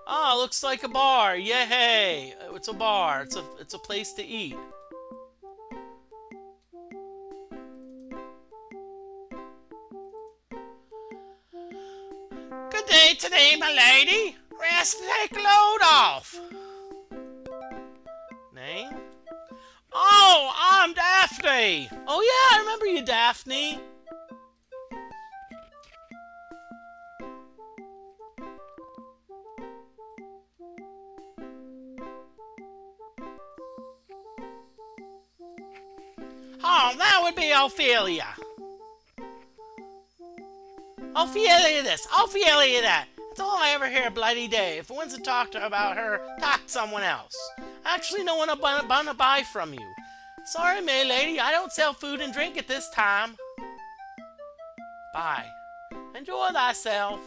Ah, looks like a bar. Yay! It's a bar. It's a place to eat. Good day today, my lady. Rest and take a load off. Name? Oh, I'm Daphne. Oh yeah, I remember you, Daphne. Oh, that would be Ophelia. Ophelia this, Ophelia that. That's all I ever hear a bloody day. If it wants to talk to her about her, talk to someone else. I actually don't want to buy from you. Sorry, my lady, I don't sell food and drink at this time. Bye. Enjoy thyself.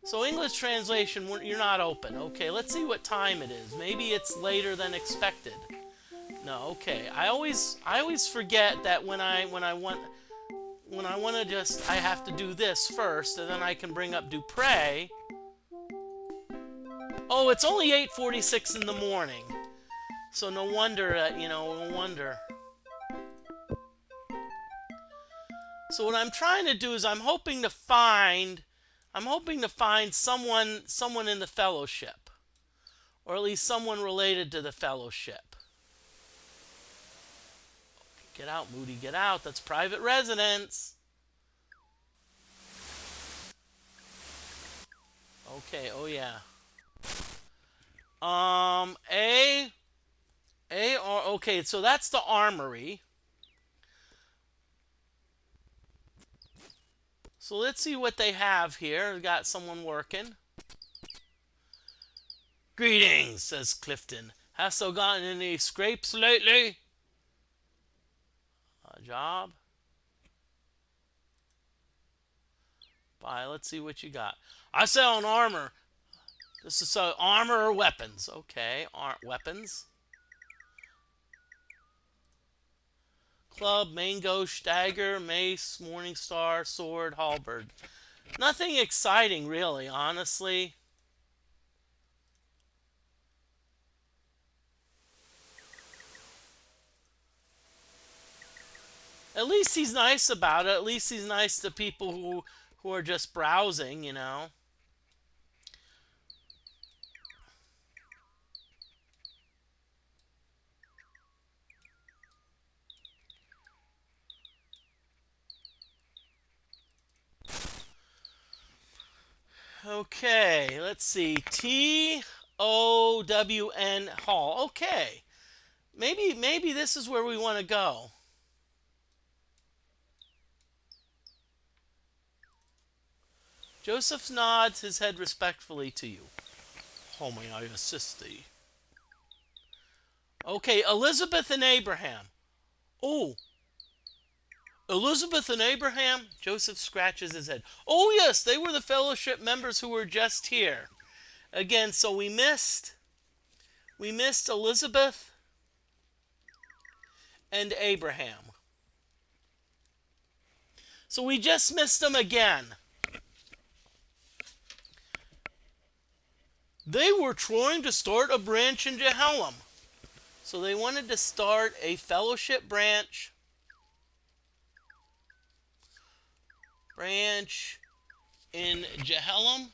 So English translation, you're not open. Okay, let's see what time it is. Maybe it's later than expected. No, okay. I always forget that when I want to just, I have to do this first, and then I can bring up Dupre. Oh, it's only 8:46 in the morning. So no wonder that, no wonder. So what I'm trying to do is I'm hoping to find someone in the fellowship, or at least someone related to the fellowship. Get out, Moody, get out. That's private residence. Okay, oh yeah. A AR, okay, so that's the armory. So let's see what they have here. We've got someone working. Greetings, says Clifton. Hast thou gotten any scrapes lately? A job? Buy, let's see what you got. I sell an armor. This is armor or weapons. Okay, aren't weapons. Club, mango, dagger, mace, morning star, sword, halberd. Nothing exciting, really, honestly. At least he's nice about it. At least he's nice to people who are just browsing, you know. Okay, let's see. TOWN Hall. Okay. Maybe this is where we want to go. Joseph nods his head respectfully to you. How may I assist thee? Okay, Elizabeth and Abraham. Oh, Elizabeth and Abraham? Joseph scratches his head. Oh, yes, they were the fellowship members who were just here. Again, so we missed Elizabeth and Abraham. So we just missed them again. They were trying to start a branch in Jehalem. So they wanted to start a fellowship branch in Jehalem.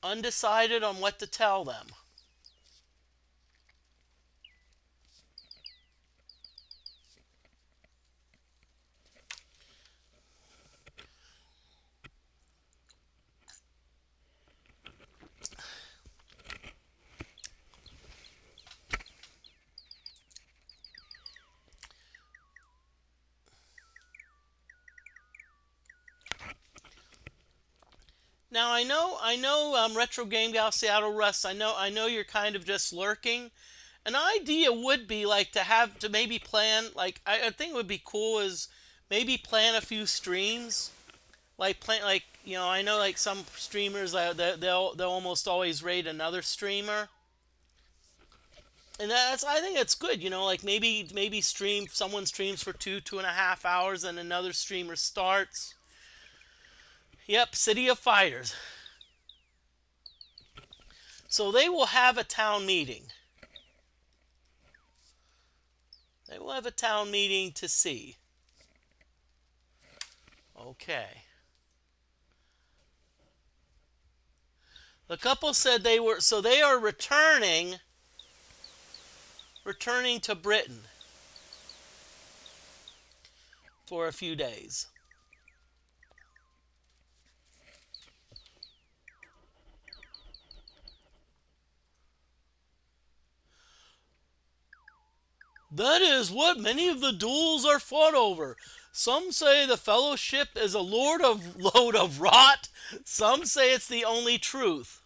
Undecided on what to tell them. Now I know, Retro Game Gal Seattle Russ. I know you're kind of just lurking. An idea would be like to maybe plan, like I think it would be cool is maybe plan a few streams, like plan, like, you know, I know like some streamers, they'll almost always raid another streamer, and I think it's good, you know, like maybe someone streams for 2.5 hours and another streamer starts. Yep, City of Fighters. So they will have a town meeting. They will have a town meeting to see. Okay. The couple said they are returning to Britain for a few days. That is what many of the duels are fought over. Some say the fellowship is a load of rot. Some say it's the only truth.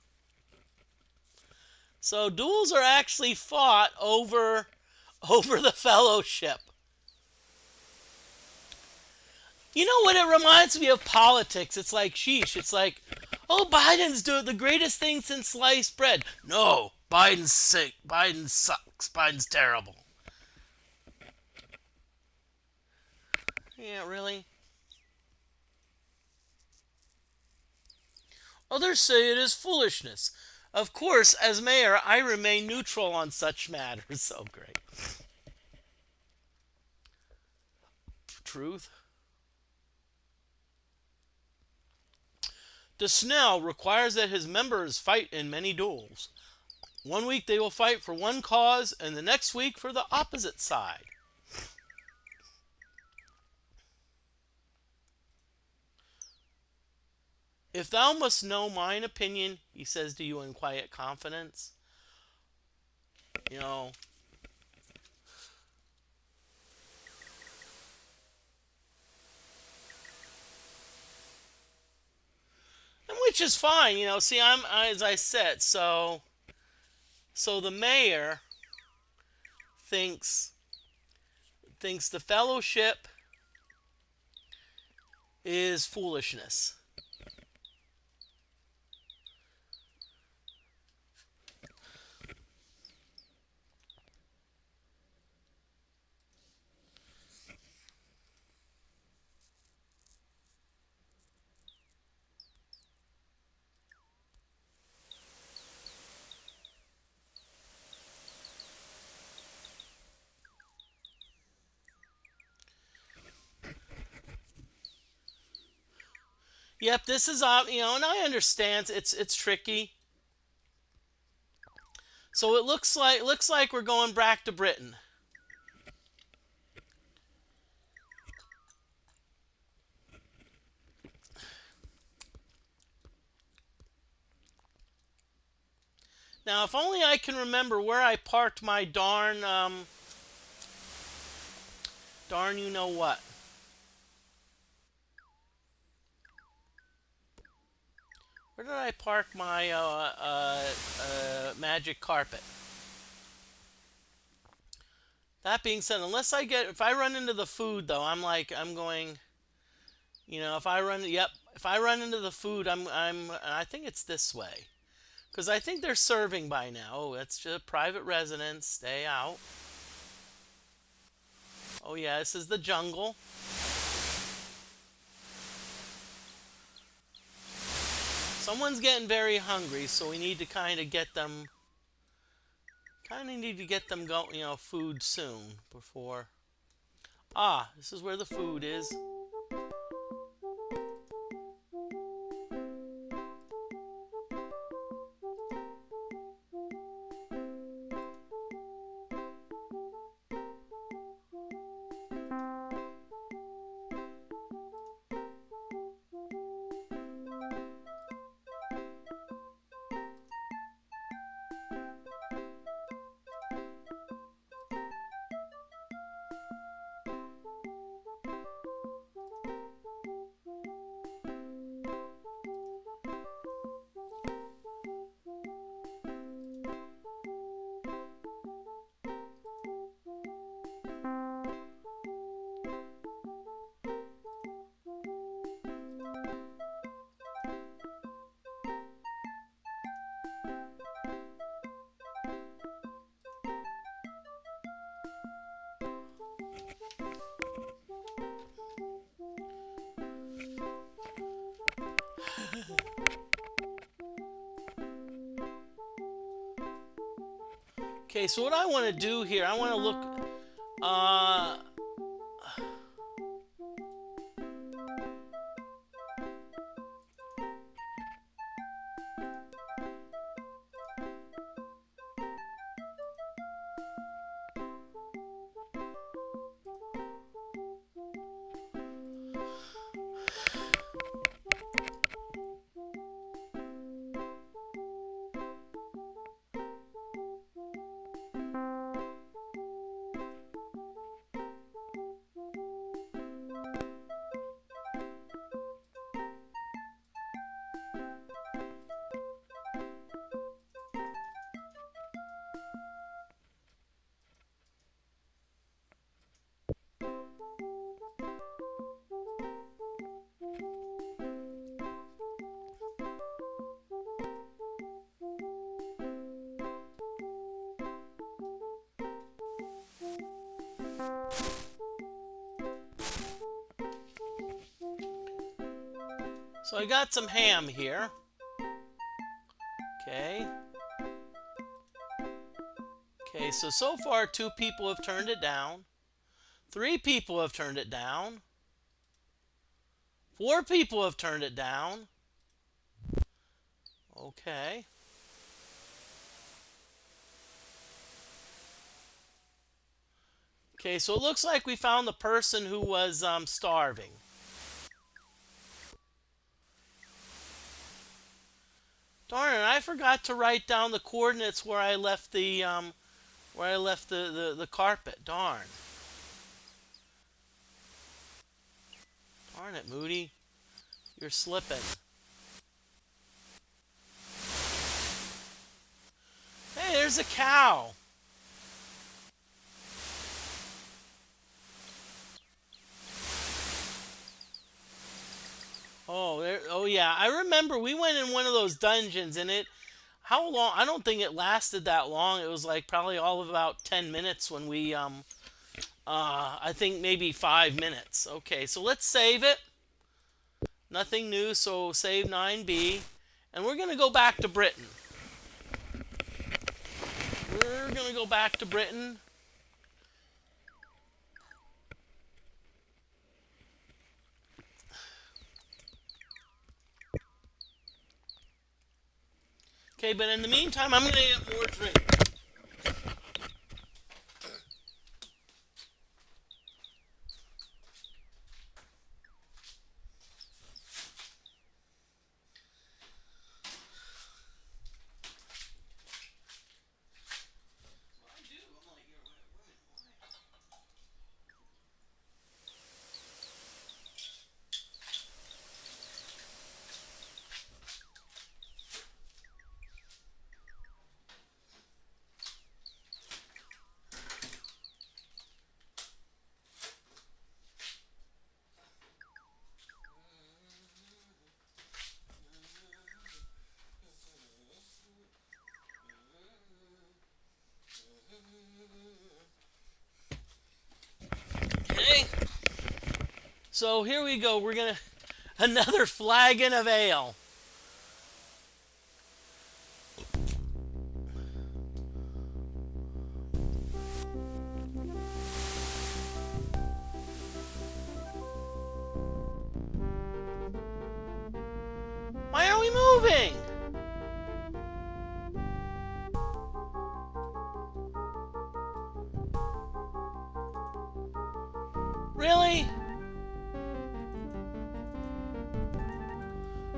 So duels are actually fought over the fellowship. You know what? It reminds me of politics. It's like, sheesh. It's like, oh, Biden's doing the greatest thing since sliced bread. No, Biden's sick. Biden sucks. Biden's terrible. Yeah, really? Others say it is foolishness. Of course, as mayor, I remain neutral on such matters. So great. Truth. De Snell requires that his members fight in many duels. One week they will fight for one cause, and the next week for the opposite side. If thou must know mine opinion, he says to you in quiet confidence, you know, and which is fine, See, as I said, so the mayor thinks the fellowship is foolishness. Yep, this is and I understand it's tricky. So it looks like we're going back to Britain. Now, if only I can remember where I parked my darn you know what. Where did I park my magic carpet? That being said, if I run into the food though, I'm going. If I run into the food, I think it's this way, because I think they're serving by now. Oh, it's just a private residence. Stay out. Oh yeah, this is the jungle. Someone's getting very hungry, so we need to kind of get them. Go, food soon before. Ah, this is where the food is. Okay, so what I want to do here, I want to look. Uh, so I got some ham here. Okay. Okay, so far 2 people have turned it down. 3 people have turned it down. 4 people have turned it down. Okay. Okay, so it looks like we found the person who was starving. I forgot to write down the coordinates where I left the carpet. Darn. Darn it, Moody. You're slipping. Hey, there's a cow. Oh, there. Oh yeah, I remember we went in one of those dungeons, and it. How long? I don't think it lasted that long. It was like probably all of about 10 minutes when we I think maybe 5 minutes. Okay, so let's save it. Nothing new, so save 9B, and we're gonna go back to Britain. We're gonna go back to Britain. Okay, but in the meantime, I'm gonna get more drink. Okay. So here we go. We're gonna another flagon of ale. Why are we moving? Really?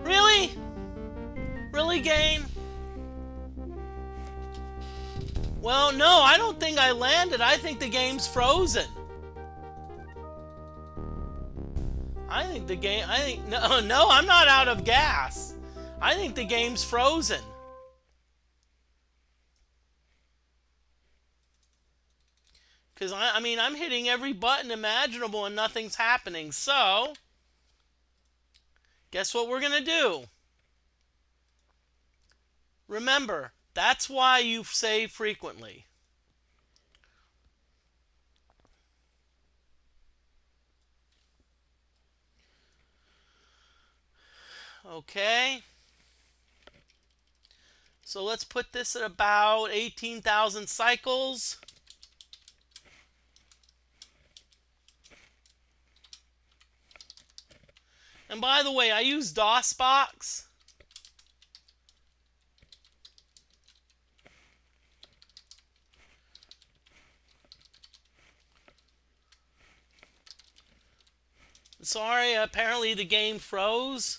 Really? Really, game? Well, no, I don't think I landed. I think the game's frozen. No, I'm not out of gas. I think the game's frozen. Because, I mean, I'm hitting every button imaginable and nothing's happening. So, guess what we're going to do? Remember, that's why you save frequently. Okay. So let's put this at about 18,000 cycles. And by the way, I use DOSBox. Sorry, apparently the game froze.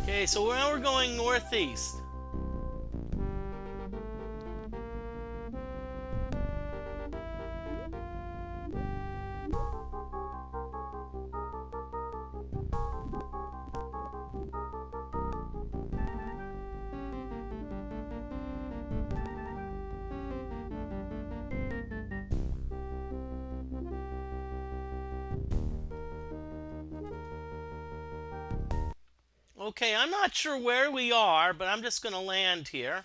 Okay, so now we're going northeast. Okay, I'm not sure where we are, but I'm just going to land here.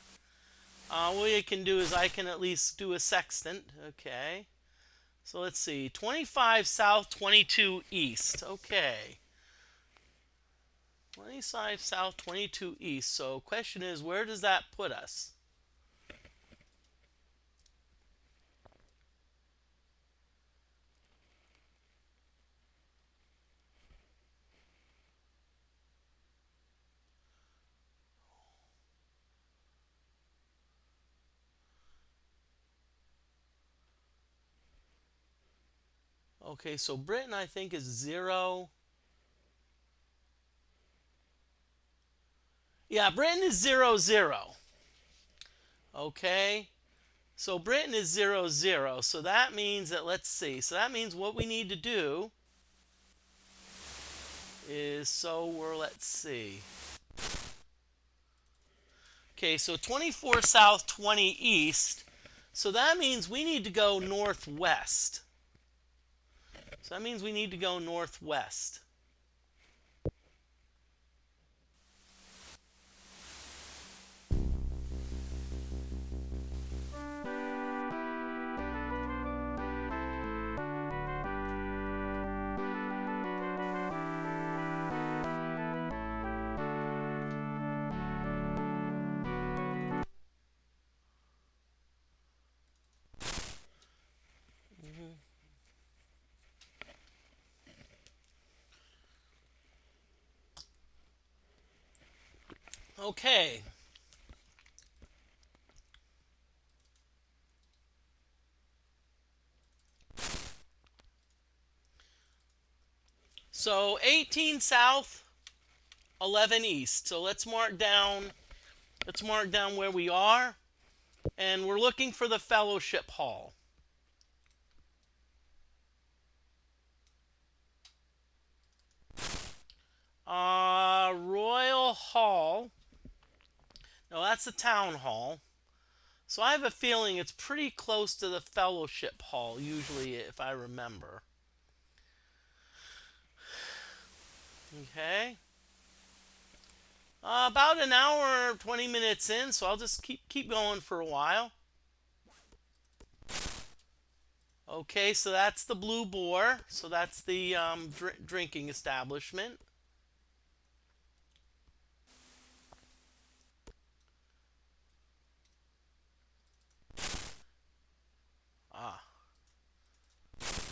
What we can do is I can at least do a sextant. Okay. So let's see. 25 south, 22 east. Okay. 25 south, 22 east. So question is, where does that put us? Okay, so Britain I think is 0. Yeah, Britain is 0-0. Okay, so Britain is 0-0. So that means that, let's see. So that means what we need to do is, let's see. Okay, so 24 south, 20 east. So that means we need to go northwest. So that means we need to go northwest. Okay. So 18 south, 11 east. So let's mark down where we are, and we're looking for the fellowship hall. Royal Hall. No, that's the town hall. So I have a feeling it's pretty close to the fellowship hall, usually, if I remember. Okay. About an hour, 20 minutes in, so I'll just keep going for a while. Okay, so that's the Blue Boar. So that's the drinking establishment.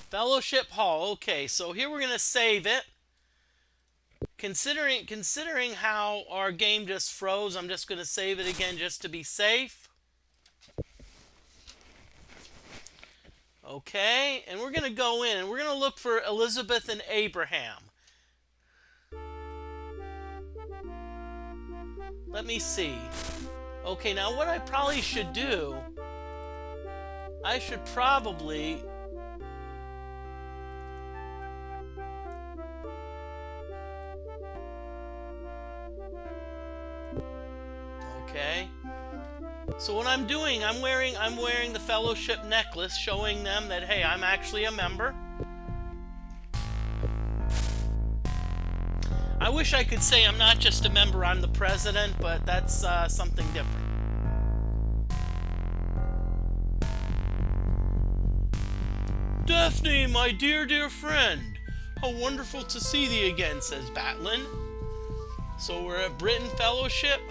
Fellowship Hall. Okay, so here we're going to save it. Considering how our game just froze, I'm just going to save it again just to be safe. Okay, and we're going to go in and we're going to look for Elizabeth and Abraham. Let me see. Okay, now what I probably should do, I should probably... Okay. So what I'm doing, I'm wearing the fellowship necklace, showing them that, hey, I'm actually a member. I wish I could say I'm not just a member, I'm the president, but that's something different. Daphne, my dear friend, how wonderful to see thee again, says Batlin. So we're at Britain Fellowship.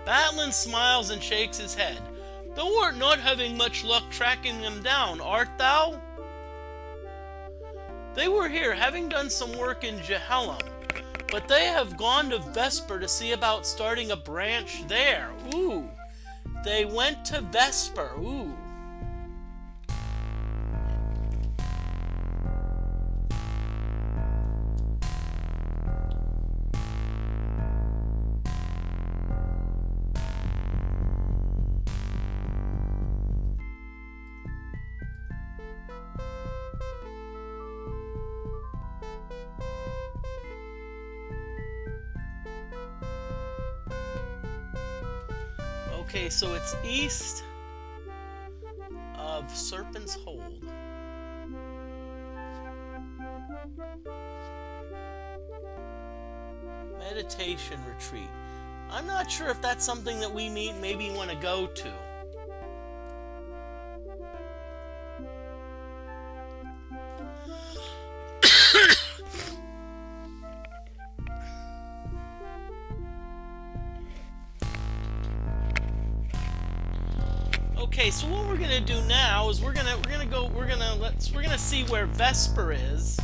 Batlin smiles and shakes his head. Thou art not having much luck tracking them down, art thou? They were here, having done some work in Jehalem, but they have gone to Vesper to see about starting a branch there. Ooh, they went to Vesper. Ooh. Okay, so it's east of Serpent's Hold. Meditation retreat. I'm not sure if that's something that we maybe want to go to. Okay, so what we're gonna do now is we're gonna see where Vesper is.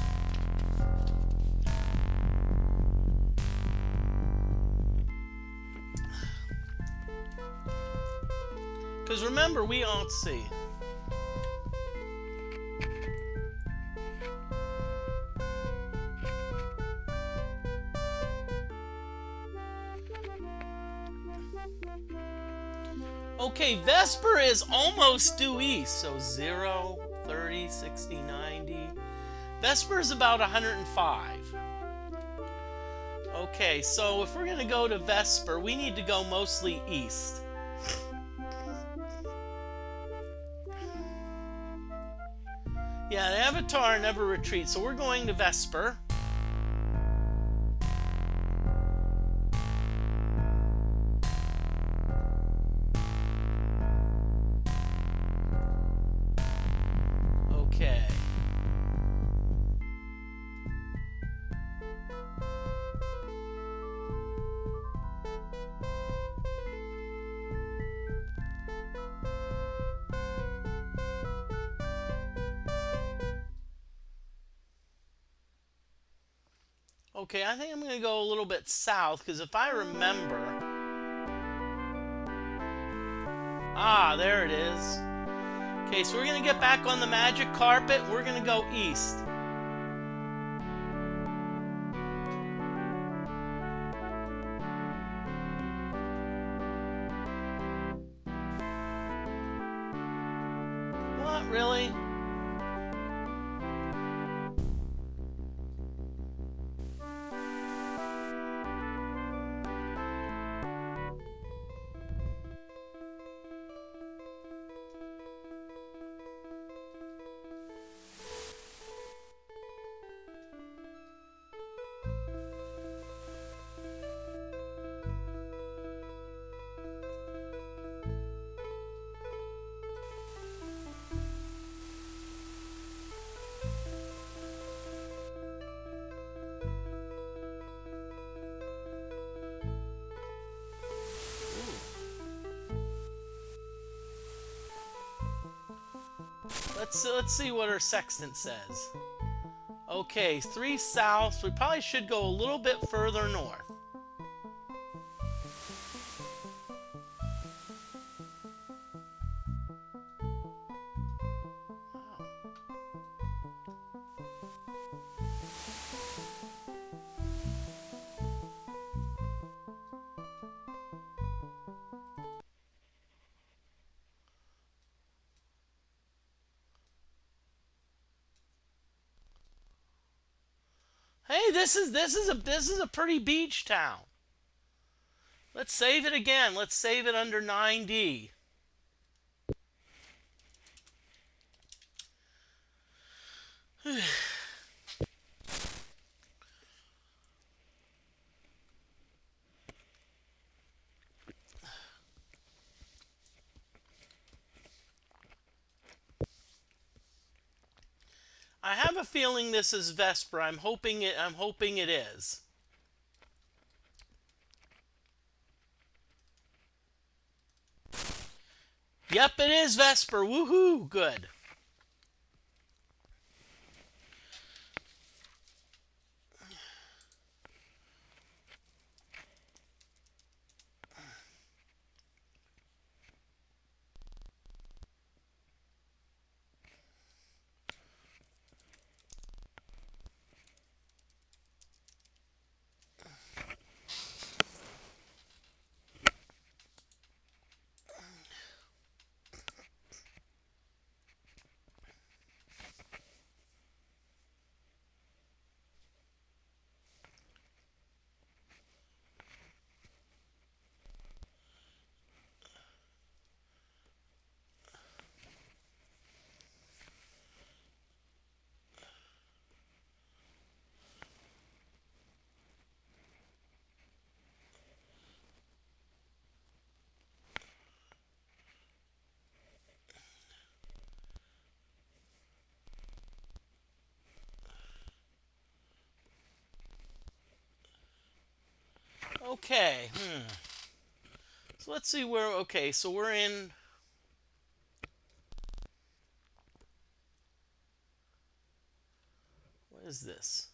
Because remember, let's see. Okay, Vesper is almost due east. So 0, 30, 60, 90. Vesper is about 105. Okay, so if we're going to go to Vesper, we need to go mostly east. Yeah, the Avatar never retreats, so we're going to Vesper. Okay. Okay, I think I'm going to go a little bit south, because if I remember... Ah, there it is. Okay, so we're going to get back on the magic carpet. We're going to go east. What, really? Let's see what our sextant says. Okay, 3 south. We probably should go a little bit further north. Hey, this is a pretty beach town. Let's save it again. Let's save it under 9D. I have a feeling this is Vesper. I'm hoping it is. Yep, it is Vesper. Woohoo! Good. Okay. So let's see where... Okay, so we're in... What is this?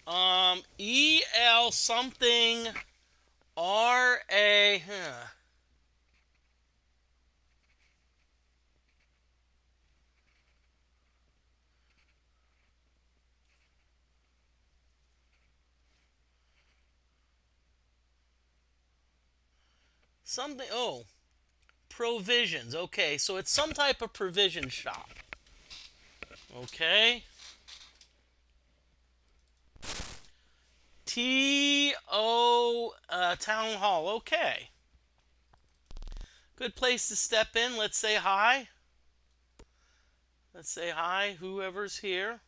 EL something RA... Something. Oh, provisions. Okay, so it's some type of provision shop. Okay. Town Hall. Okay. Good place to step in. Let's say hi. Let's say hi, whoever's here.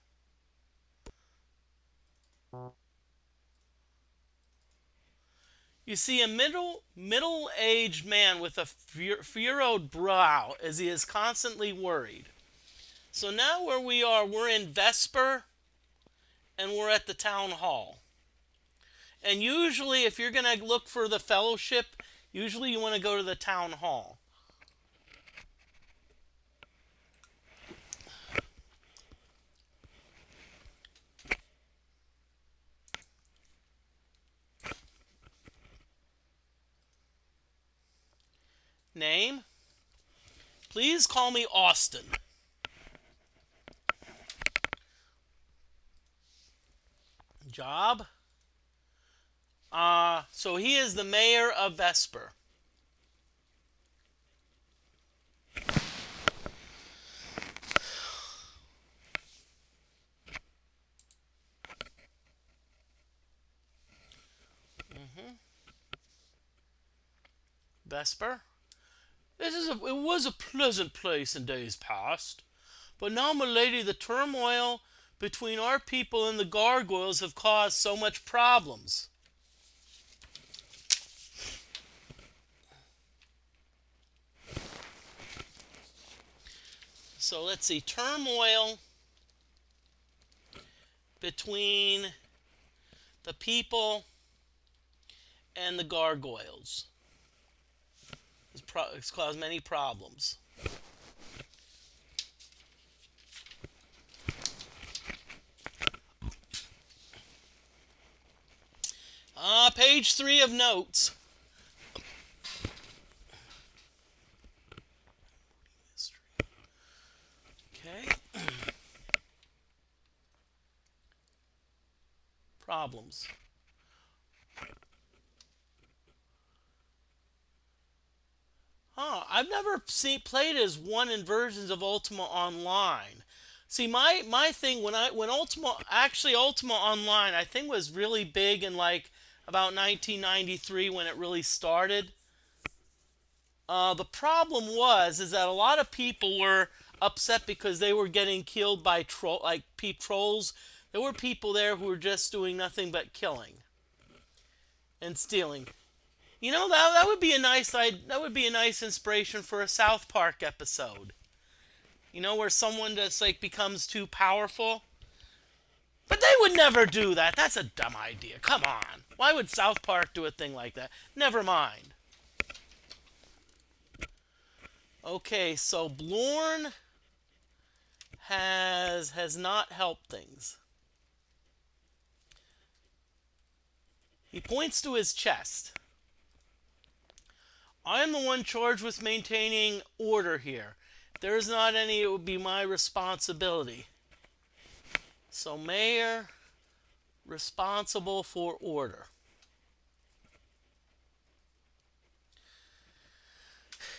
You see a middle-aged man with a furrowed brow as he is constantly worried. So now where we are, we're in Vesper and we're at the town hall. And usually if you're going to look for the fellowship, usually you want to go to the town hall. Name? Please call me Austin. Job? So he is the mayor of Vesper. Vesper? It was a pleasant place in days past. But now, milady, the turmoil between our people and the gargoyles have caused so much problems. So let's see, turmoil between the people and the gargoyles. It's caused many problems. Page 3 of notes. Okay. Problems. I've never played as one in versions of Ultima Online. See, my thing when Ultima Online I think was really big in like about 1993 when it really started. The problem is that a lot of people were upset because they were getting killed by peep trolls. There were people there who were just doing nothing but killing and stealing. You know, that would be a nice inspiration for a South Park episode. You know, where someone just like becomes too powerful. But they would never do that. That's a dumb idea. Come on. Why would South Park do a thing like that? Never mind. Okay, so Blorn has not helped things. He points to his chest. I am the one charged with maintaining order here. If there is not any, it would be my responsibility. So, mayor, responsible for order.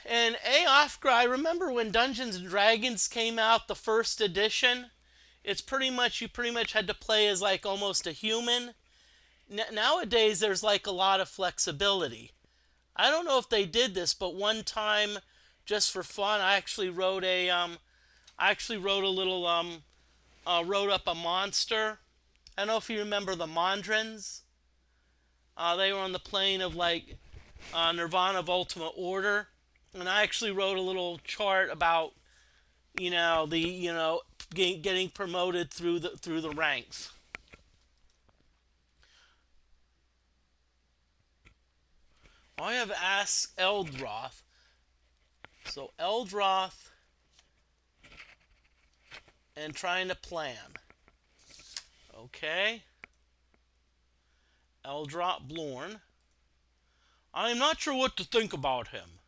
And Oscar, I remember when Dungeons and Dragons came out, the first edition. You pretty much had to play as like almost a human. Nowadays, there's like a lot of flexibility. I don't know if they did this, but one time, just for fun, I actually wrote up a monster. I don't know if you remember the Mondrins. They were on the plane of like Nirvana of Ultima Order, and I actually wrote a little chart about getting promoted through the ranks. I have asked Eldroth. So Eldroth and trying to plan. Okay. Eldroth Blorn. I am not sure what to think about him.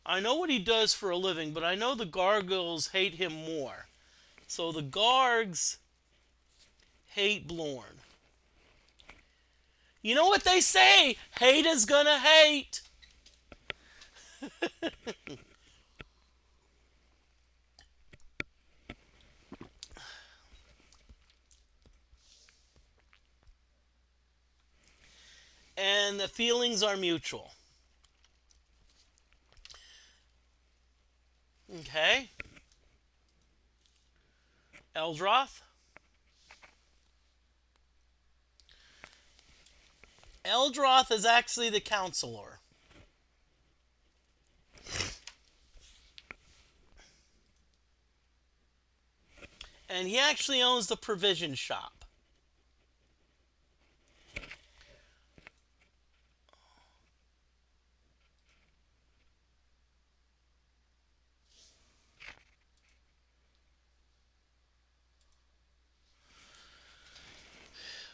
I know what he does for a living, but I know the gargoyles hate him more. So the Gargs hate Blorn. You know what they say? Hate is gonna hate. And the feelings are mutual. Okay. Eldroth. Eldroth is actually the counselor. And he actually owns the provision shop.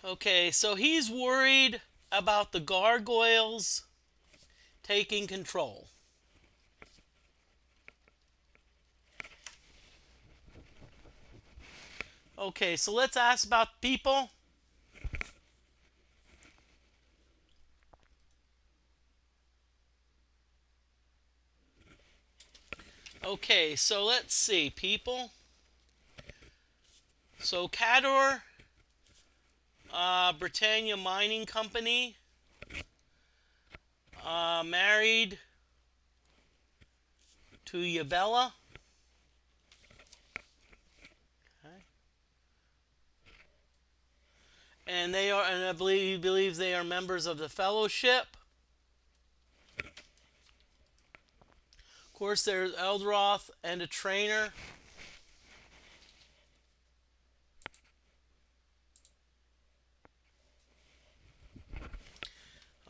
Okay, so he's worried about the gargoyles taking control. Okay, so let's ask about people. Okay, so let's see. People. So Cador, Britannia Mining Company, married to Yavella. Okay. And they are, and I believe he believes they are members of the Fellowship. Of course, there's Eldroth and a trainer.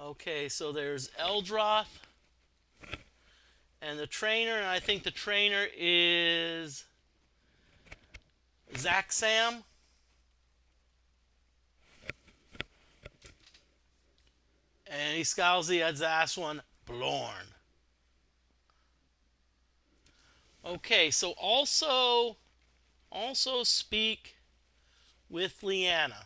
Okay, so there's Eldroth and the trainer, and I think the trainer is Zaxam. And he scowls the last one, Blorn. Okay, so also speak with Leanna.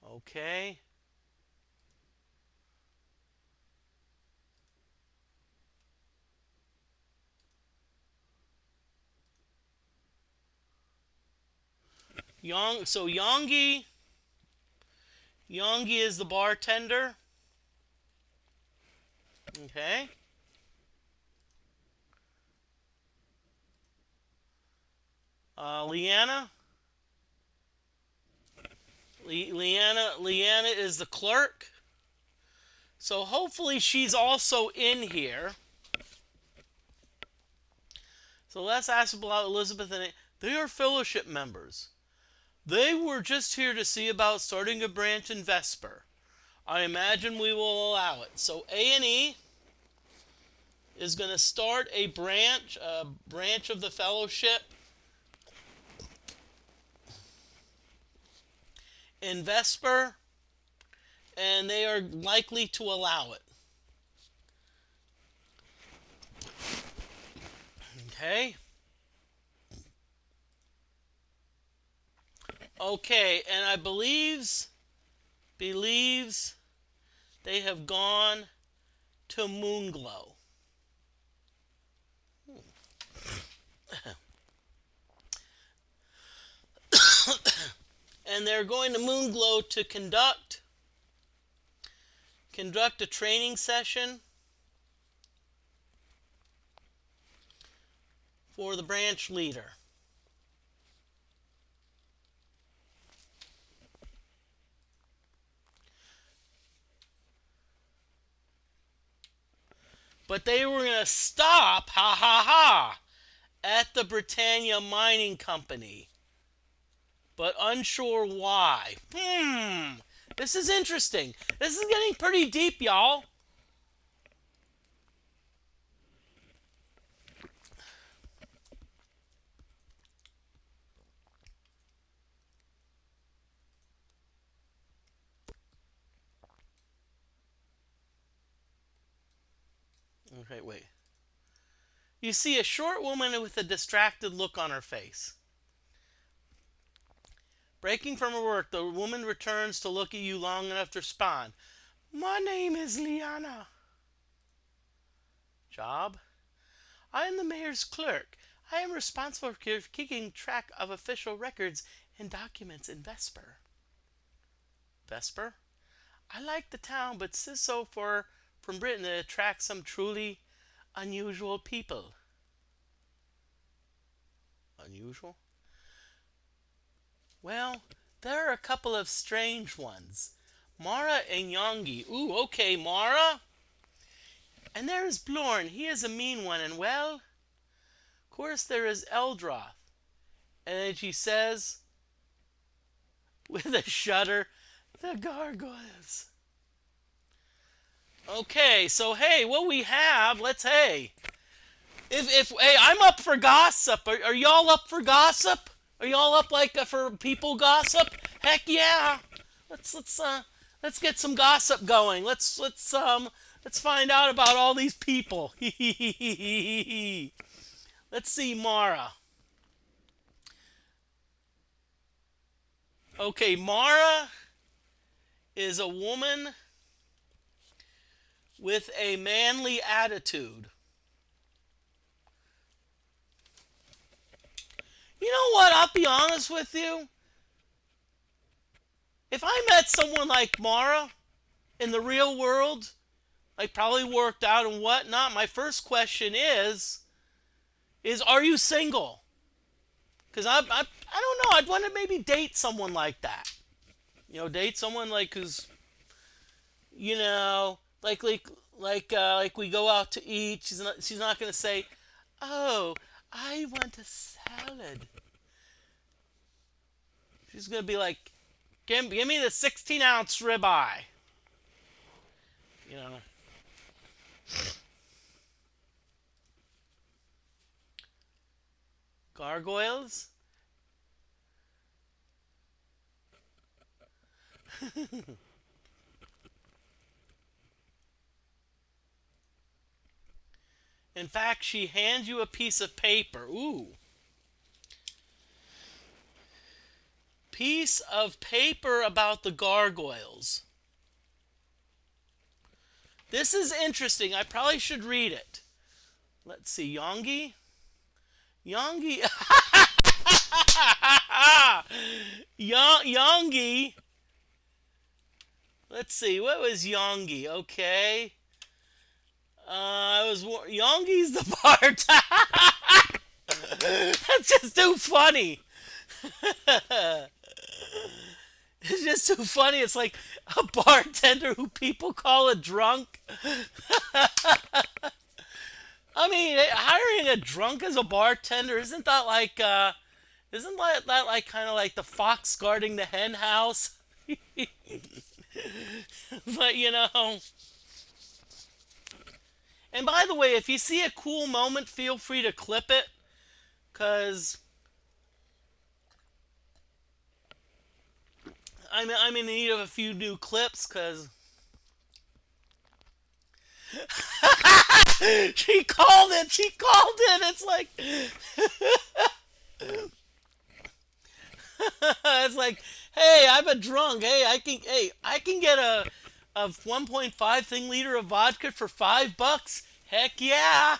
Okay. Yongi is the bartender. Okay. Leanna. Leanna is the clerk. So hopefully she's also in here. So let's ask about Elizabeth and they are fellowship members. They were just here to see about starting a branch in Vesper. I imagine we will allow it. So A&E is going to start a branch of the fellowship in Vesper, and they are likely to allow it. Okay. Okay, and I believes they have gone to Moonglow. And they're going to Moonglow to conduct a training session for the branch leader. But they were going to stop, at the Britannia Mining Company. But unsure why. This is interesting. This is getting pretty deep, y'all. Okay, wait. You see a short woman with a distracted look on her face. Breaking from her work, the woman returns to look at you long enough to respond. My name is Liana. Job? I am the mayor's clerk. I am responsible for keeping track of official records and documents in Vesper. Vesper? I like the town, but 'tis so far from Britain that it attracts some truly unusual people. Unusual? Well, there are a couple of strange ones. Mara and Yongi. Ooh, okay, Mara. And there is Blorn. He is a mean one, and well, of course there is Eldroth. And then she says, with a shudder, the gargoyles. Okay, so hey, what we have, let's hey. If hey, I'm up for gossip. Are y'all up for gossip? Are y'all up like for people gossip? Heck yeah. Let's get some gossip going. Let's find out about all these people. Let's see Mara. Okay, Mara is a woman with a manly attitude. You know what? I'll be honest with you. If I met someone like Mara in the real world, like probably worked out and whatnot, my first question is are you single? Because I don't know. I'd want to maybe date someone like that. You know, date someone like who's, you know, like we go out to eat. She's not gonna say, "Oh, I want a salad." She's gonna be like, "Give me the 16-ounce ribeye." You know. Gargoyles? In fact, she hands you a piece of paper. Ooh. Piece of paper about the gargoyles. This is interesting. I probably should read it. Let's see. Yongi? Yongi. Yongi. Let's see. What was Yongi? Okay. It was Yongi's the bartender. That's just too funny. It's just too funny. It's like a bartender who people call a drunk. I mean, hiring a drunk as a bartender, isn't that like kind of like the fox guarding the hen house? But you know. And by the way, if you see a cool moment, feel free to clip it, cause I'm in need of a few new clips, cause she called it. She called it. It's like it's like, hey, I'm a drunk. Hey, I can get a 1.5 thing liter of vodka for $5. Heck yeah.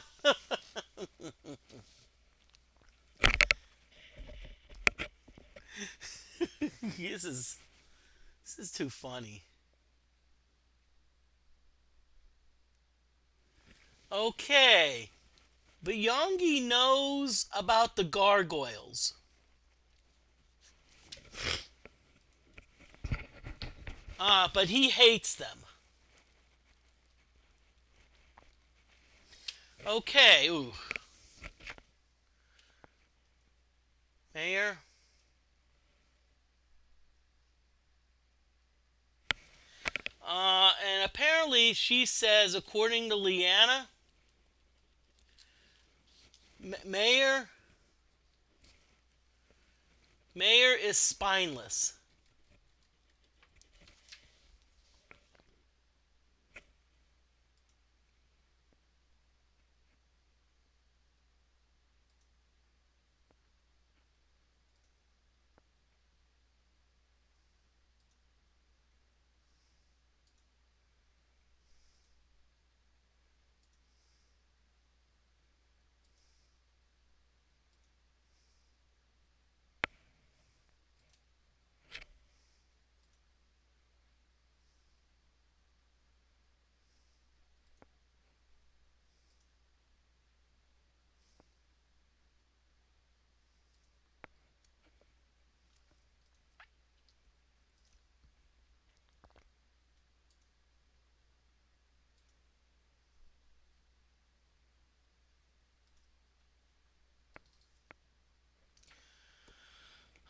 this is too funny. Okay. But Yongi knows about the gargoyles. But he hates them. Okay. Ooh. Mayor. And apparently she says, according to Leanna, Mayor is spineless.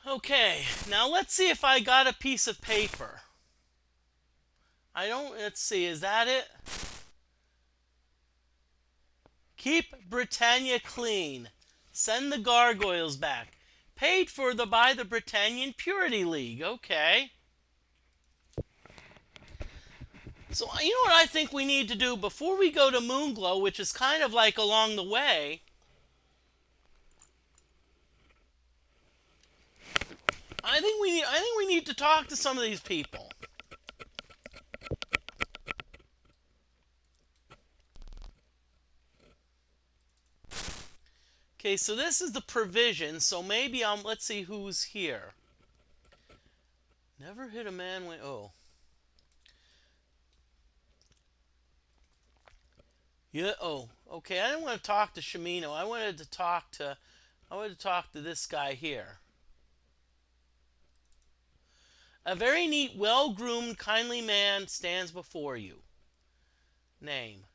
Okay, now let's see if I got a piece of paper. I don't, let's see, is that it? Keep Britannia clean. Send the gargoyles back. Paid for by the Britannian Purity League. Okay. So, you know what I think we need to do before we go to Moonglow, which is kind of like along the way? I think we need to talk to some of these people. Okay, so this is the provision, so maybe let's see who's here. Never hit a man when, oh. Yeah, oh, okay, I didn't want to talk to Shimino. I wanted to talk to this guy here. A very neat, well-groomed, kindly man stands before you. Name.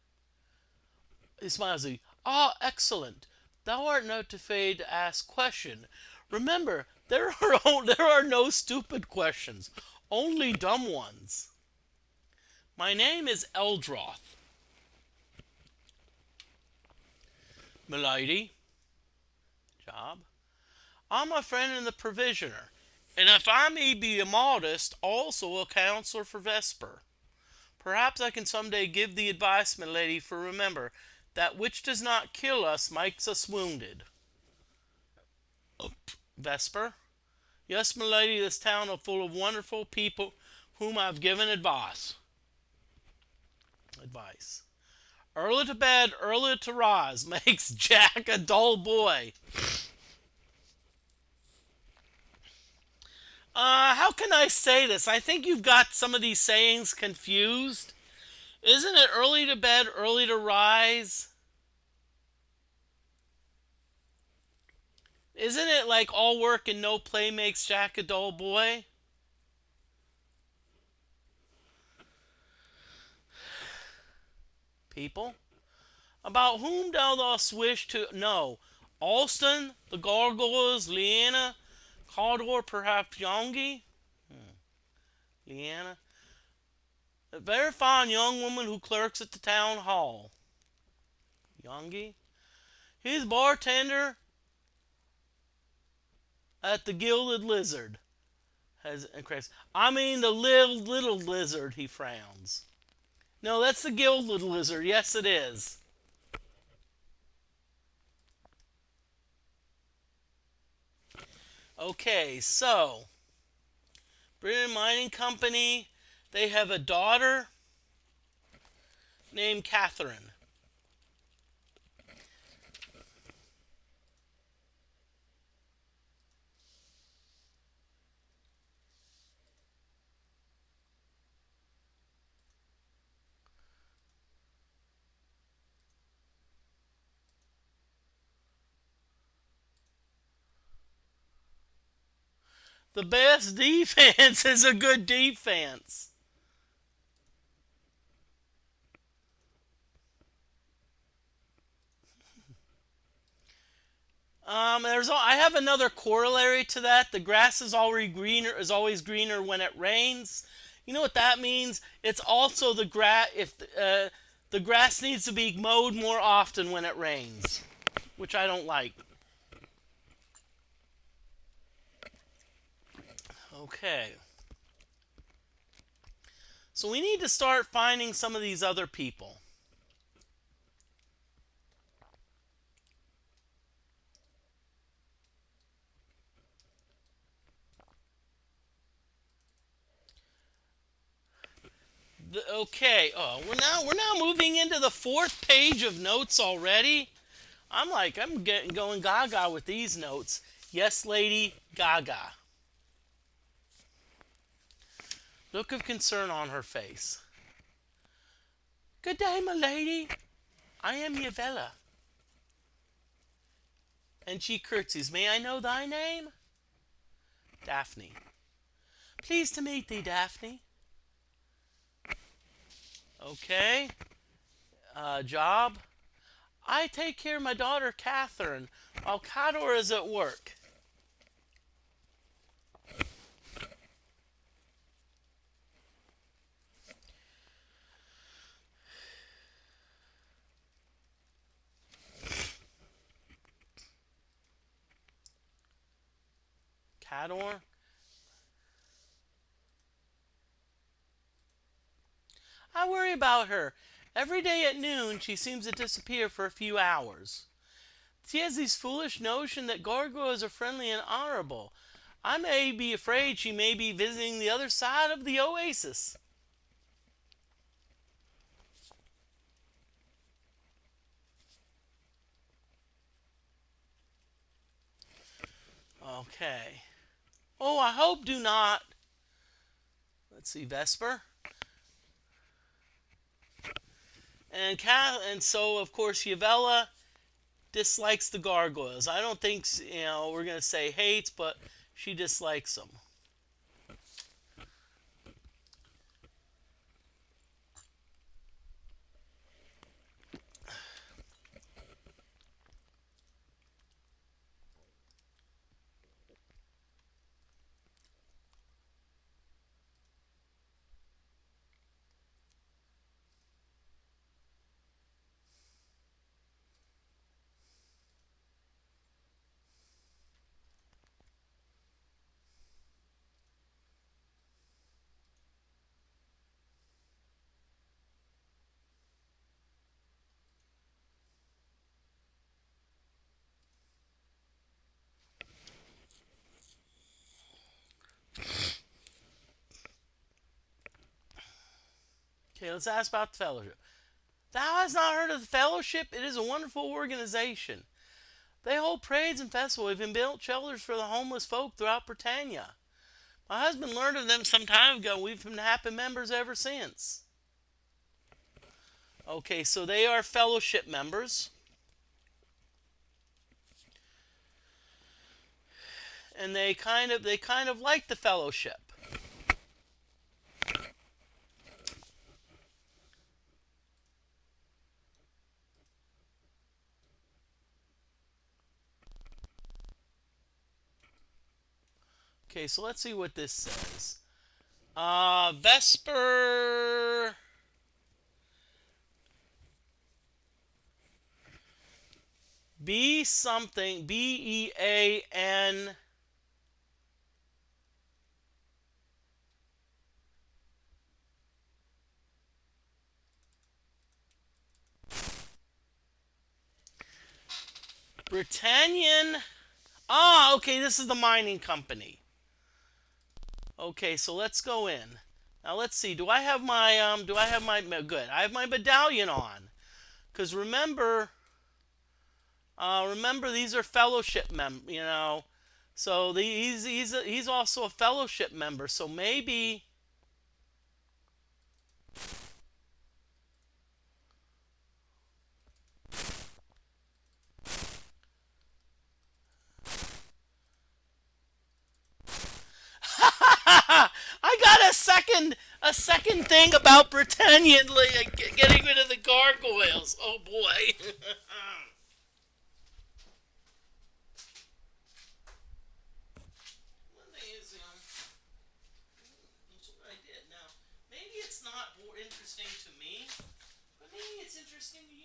He smiles at you. Ah, excellent. Thou art not afraid to ask question. Remember, there are no stupid questions, only dumb ones. My name is Eldroth. Milady. Job. I'm a friend in the provisioner, and if I may be immodest, also a counselor for Vesper. Perhaps I can someday give the advice, milady, for remember, that which does not kill us makes us wounded. Vesper? Yes, milady, this town is full of wonderful people whom I've given advice. Early to bed, early to rise makes Jack a dull boy. How can I say this? I think you've got some of these sayings confused. Isn't it early to bed, early to rise? Isn't it like all work and no play makes Jack a dull boy? People? About whom thou dost wish to know? Alston, the gargoyles, Leanna, Cawdor, perhaps Yongi? Leanna? A very fine young woman who clerks at the town hall. Yongi? He's bartender at the Gilded Lizard. I mean the little lizard, he frowns. No, that's the Gilded Lizard. Yes, it is. Okay, so Britain Mining Company, they have a daughter named Catherine. The best defense is a good defense. I have another corollary to that. The grass is always greener when it rains. You know what that means? It's also the grass. If the grass needs to be mowed more often when it rains, which I don't like. Okay. So we need to start finding some of these other people. Okay. Oh, we're now moving into the 4th page of notes already. I'm going gaga with these notes. Yes, lady, gaga. Look of concern on her face. Good day, my lady. I am Yavella. And she curtsies. May I know thy name? Daphne. Pleased to meet thee, Daphne. Okay. Job. I take care of my daughter, Catherine, while Cador is at work. Ador. I worry about her. Every day at noon, she seems to disappear for a few hours. She has this foolish notion that gargoyles are friendly and honorable. I may be afraid she may be visiting the other side of the oasis. Okay. Oh, I hope do not. Let's see, Vesper. And so of course Yavella dislikes the gargoyles. I don't think we're gonna say hates, but she dislikes them. Okay, let's ask about the fellowship. Thou hast not heard of the fellowship? It is a wonderful organization. They hold parades and festivals, even built shelters for the homeless folk throughout Britannia. My husband learned of them some time ago. We've been happy members ever since. Okay, so they are fellowship members. And they kind of like the fellowship. Okay, so let's see what this says. Vesper. B something. Bean. Britannian. Ah, okay, this is the mining company. Okay, so let's go in. Now let's see. Do I have my good. I have my medallion on. Cuz remember these are fellowship So he's also a fellowship member. So maybe I got a second thing about Britannian getting rid of the gargoyles. Oh boy. One thing is, that's what I did. Now, maybe it's not more interesting to me, but maybe it's interesting to you.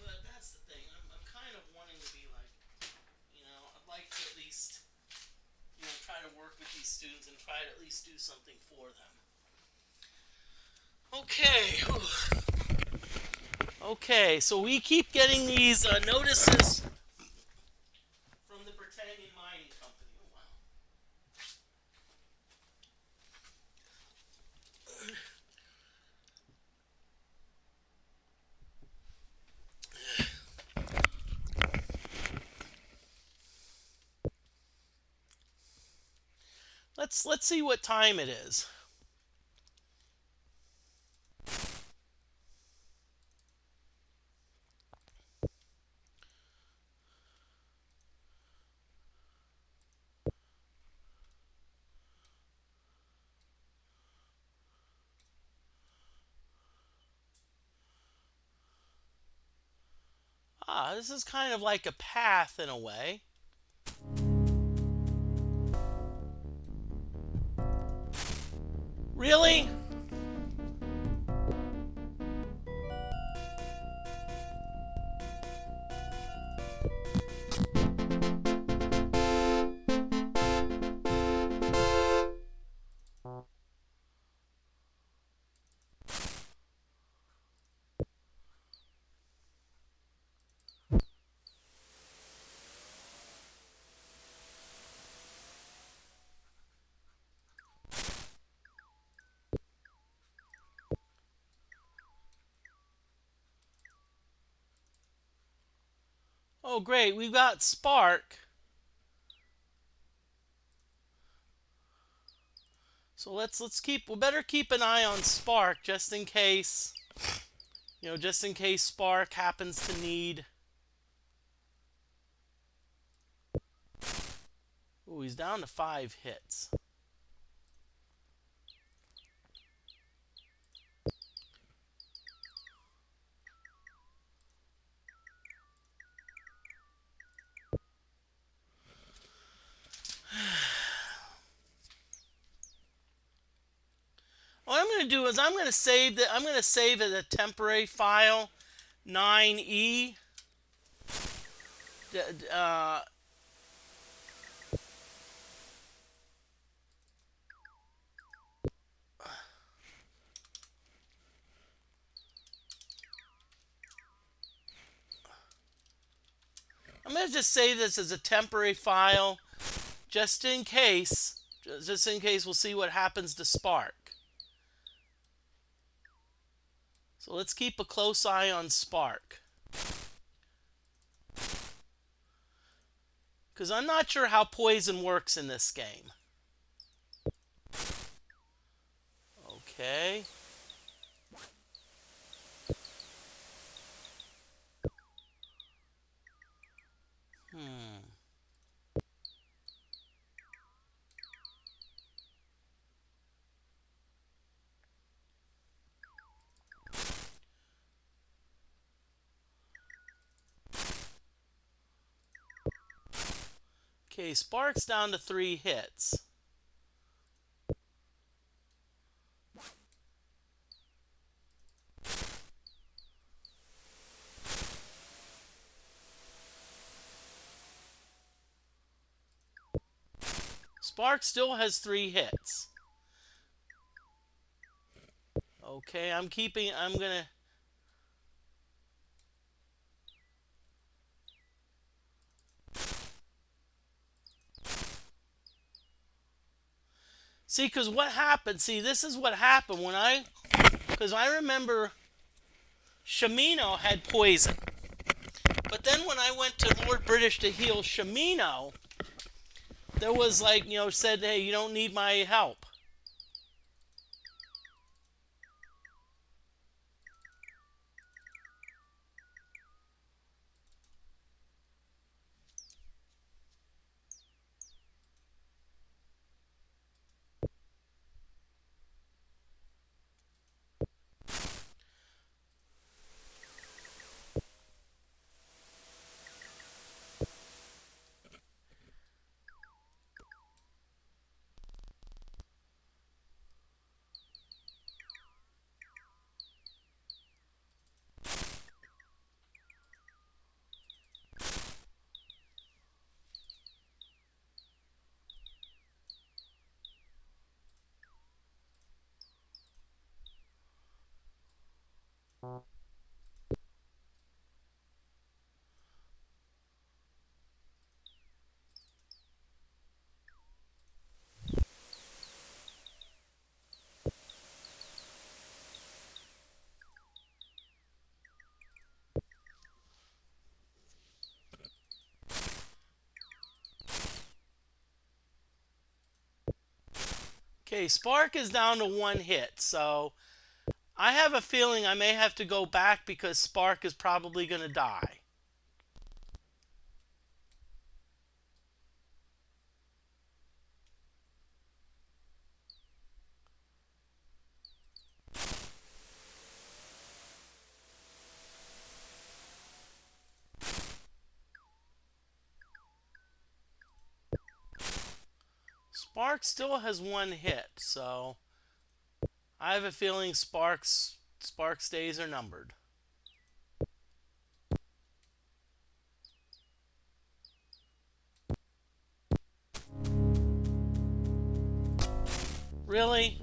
But that's the thing. I'm kind of wanting to be like, I'd like to at least, try to work with these students and try to at least do something for them. Okay. Okay, so we keep getting these notices from the Britannian Mining Company. Oh, wow. Let's see what time it is. This is kind of like a path in a way. Really? Oh, great. We've got Spark. So we better keep an eye on Spark just in case, just in case Spark happens to need. Ooh, he's down to 5 hits. What I'm going to do is I'm going to save as a temporary file 9E. I'm going to just save this as a temporary file just in case. Just in case we'll see what happens to Spark. So let's keep a close eye on Spark. Because I'm not sure how poison works in this game. Okay. Okay, Spark's down to 3 hits. Spark still has 3 hits. Okay, I'm gonna... See, because what happened, this is what happened because I remember Shimino had poison. But then when I went to Lord British to heal Shimino, there was said, hey, you don't need my help. Okay, Spark is down to 1 hit, so I have a feeling I may have to go back because Spark is probably going to die. Spark still has 1 hit, so I have a feeling Spark's days are numbered. Really?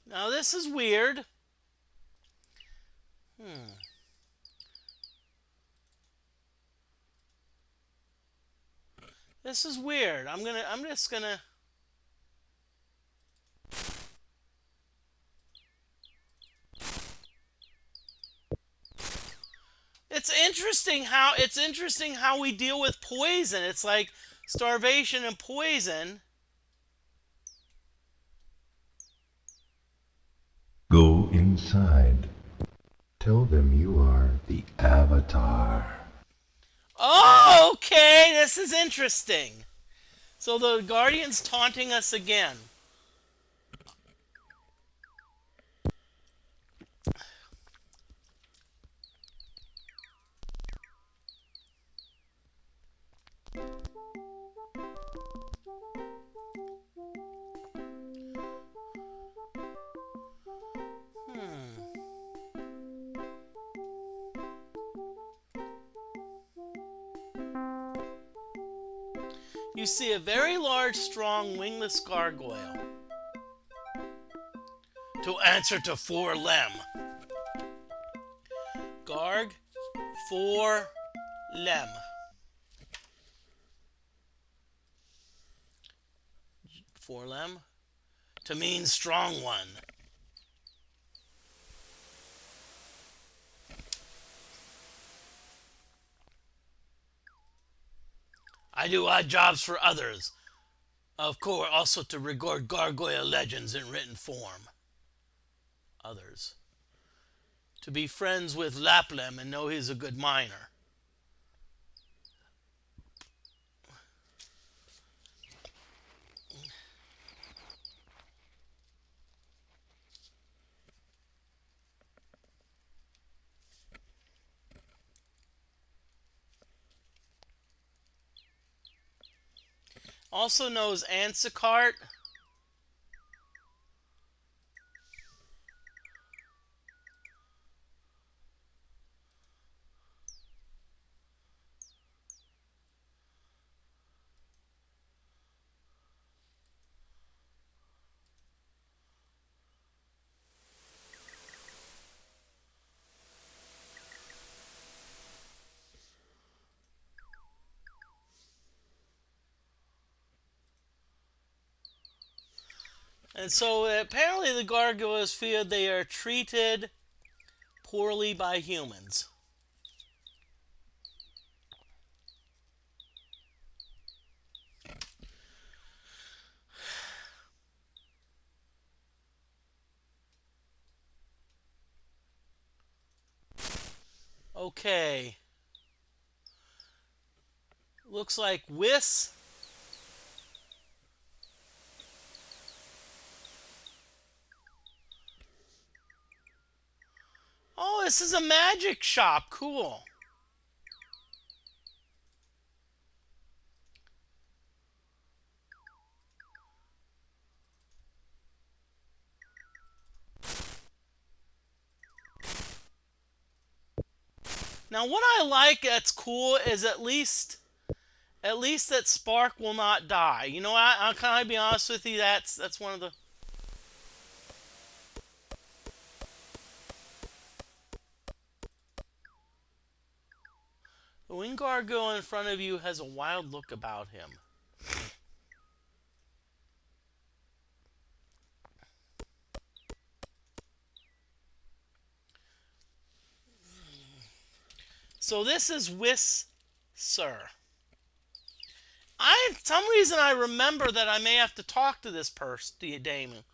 Now this is weird. This is weird. I'm just gonna. It's interesting how we deal with poison. It's like starvation and poison. Go inside. Tell them you are the Avatar. Oh, okay, this is interesting. So the Guardian's taunting us again. You see a very large, strong, wingless gargoyle. To answer to 4 Lem. Garg, 4 Lem. Four Lem. To mean strong one. I do odd jobs for others. Of course, also to record gargoyle legends in written form. Others. To be friends with Laplem and know he's a good miner. Also knows Ansicart. And so apparently the gargoyles fear they are treated poorly by humans. Okay. Looks like Whis. Oh, this is a magic shop. Cool. Now, what I like that's cool is at least that Spark will not die. You know, I'll kind of be honest with you. That's one of the. The winged gargoyle in front of you has a wild look about him. So this is Sir. For some reason I remember that I may have to talk to this person, Damon.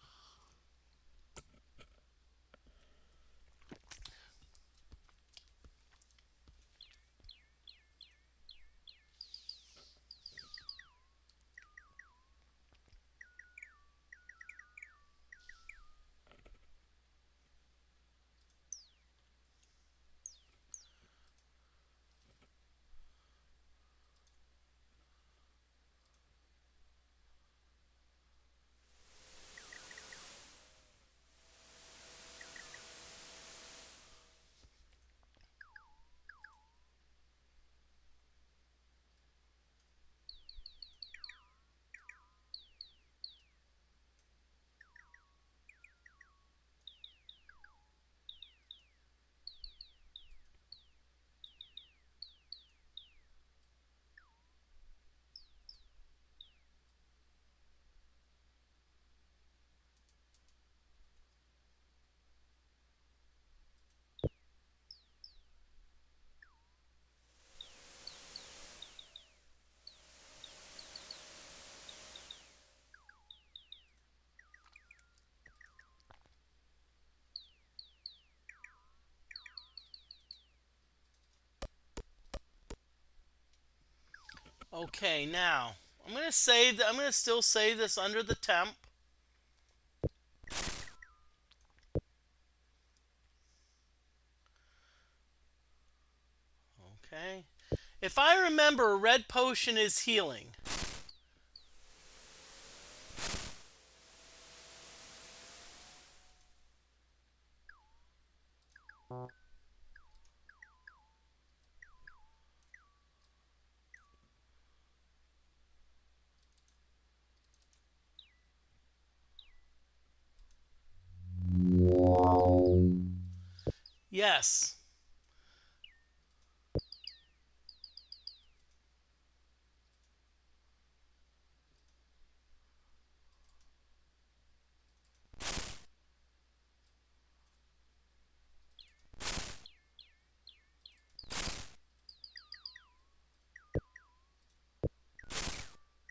Okay, now I'm gonna save. I'm gonna still save this under the temp. Okay. If I remember, a red potion is healing. Yes.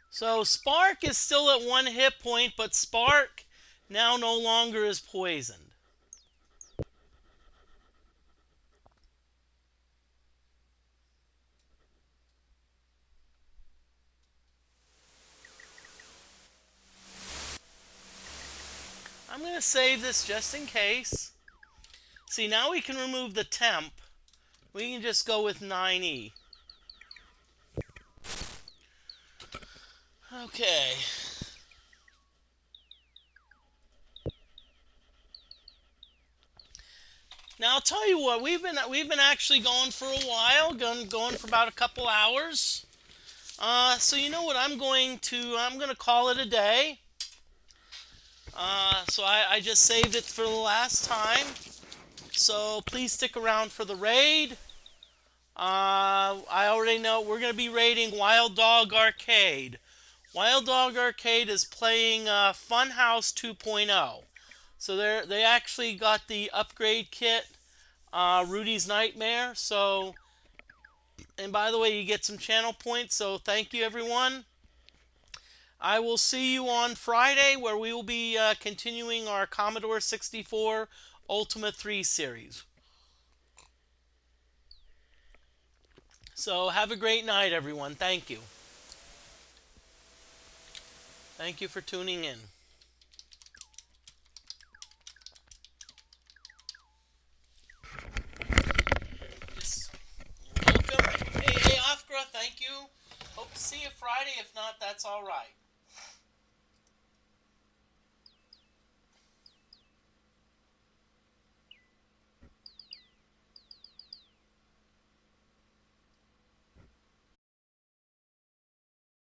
So Spark is still at 1 hit point, but Spark now no longer is poisoned. I'm going to save this just in case. See, now we can remove the temp. We can just go with 9E. Okay. Now I'll tell you what, we've been actually going for a while, going for about a couple hours. So you know what, I'm gonna call it a day. So I just saved it for the last time. So please stick around for the raid. I already know we're gonna be raiding Wild Dog Arcade. Wild Dog Arcade is playing Funhouse 2.0. So they actually got the upgrade kit, Rudy's Nightmare. So, and by the way, you get some channel points. So thank you, everyone. I will see you on Friday, where we will be continuing our Commodore 64 Ultima 3 series. So have a great night, everyone. Thank you. Thank you for tuning in. Yes. Welcome. Hey, Afgra, thank you. Hope to see you Friday. If not, that's all right.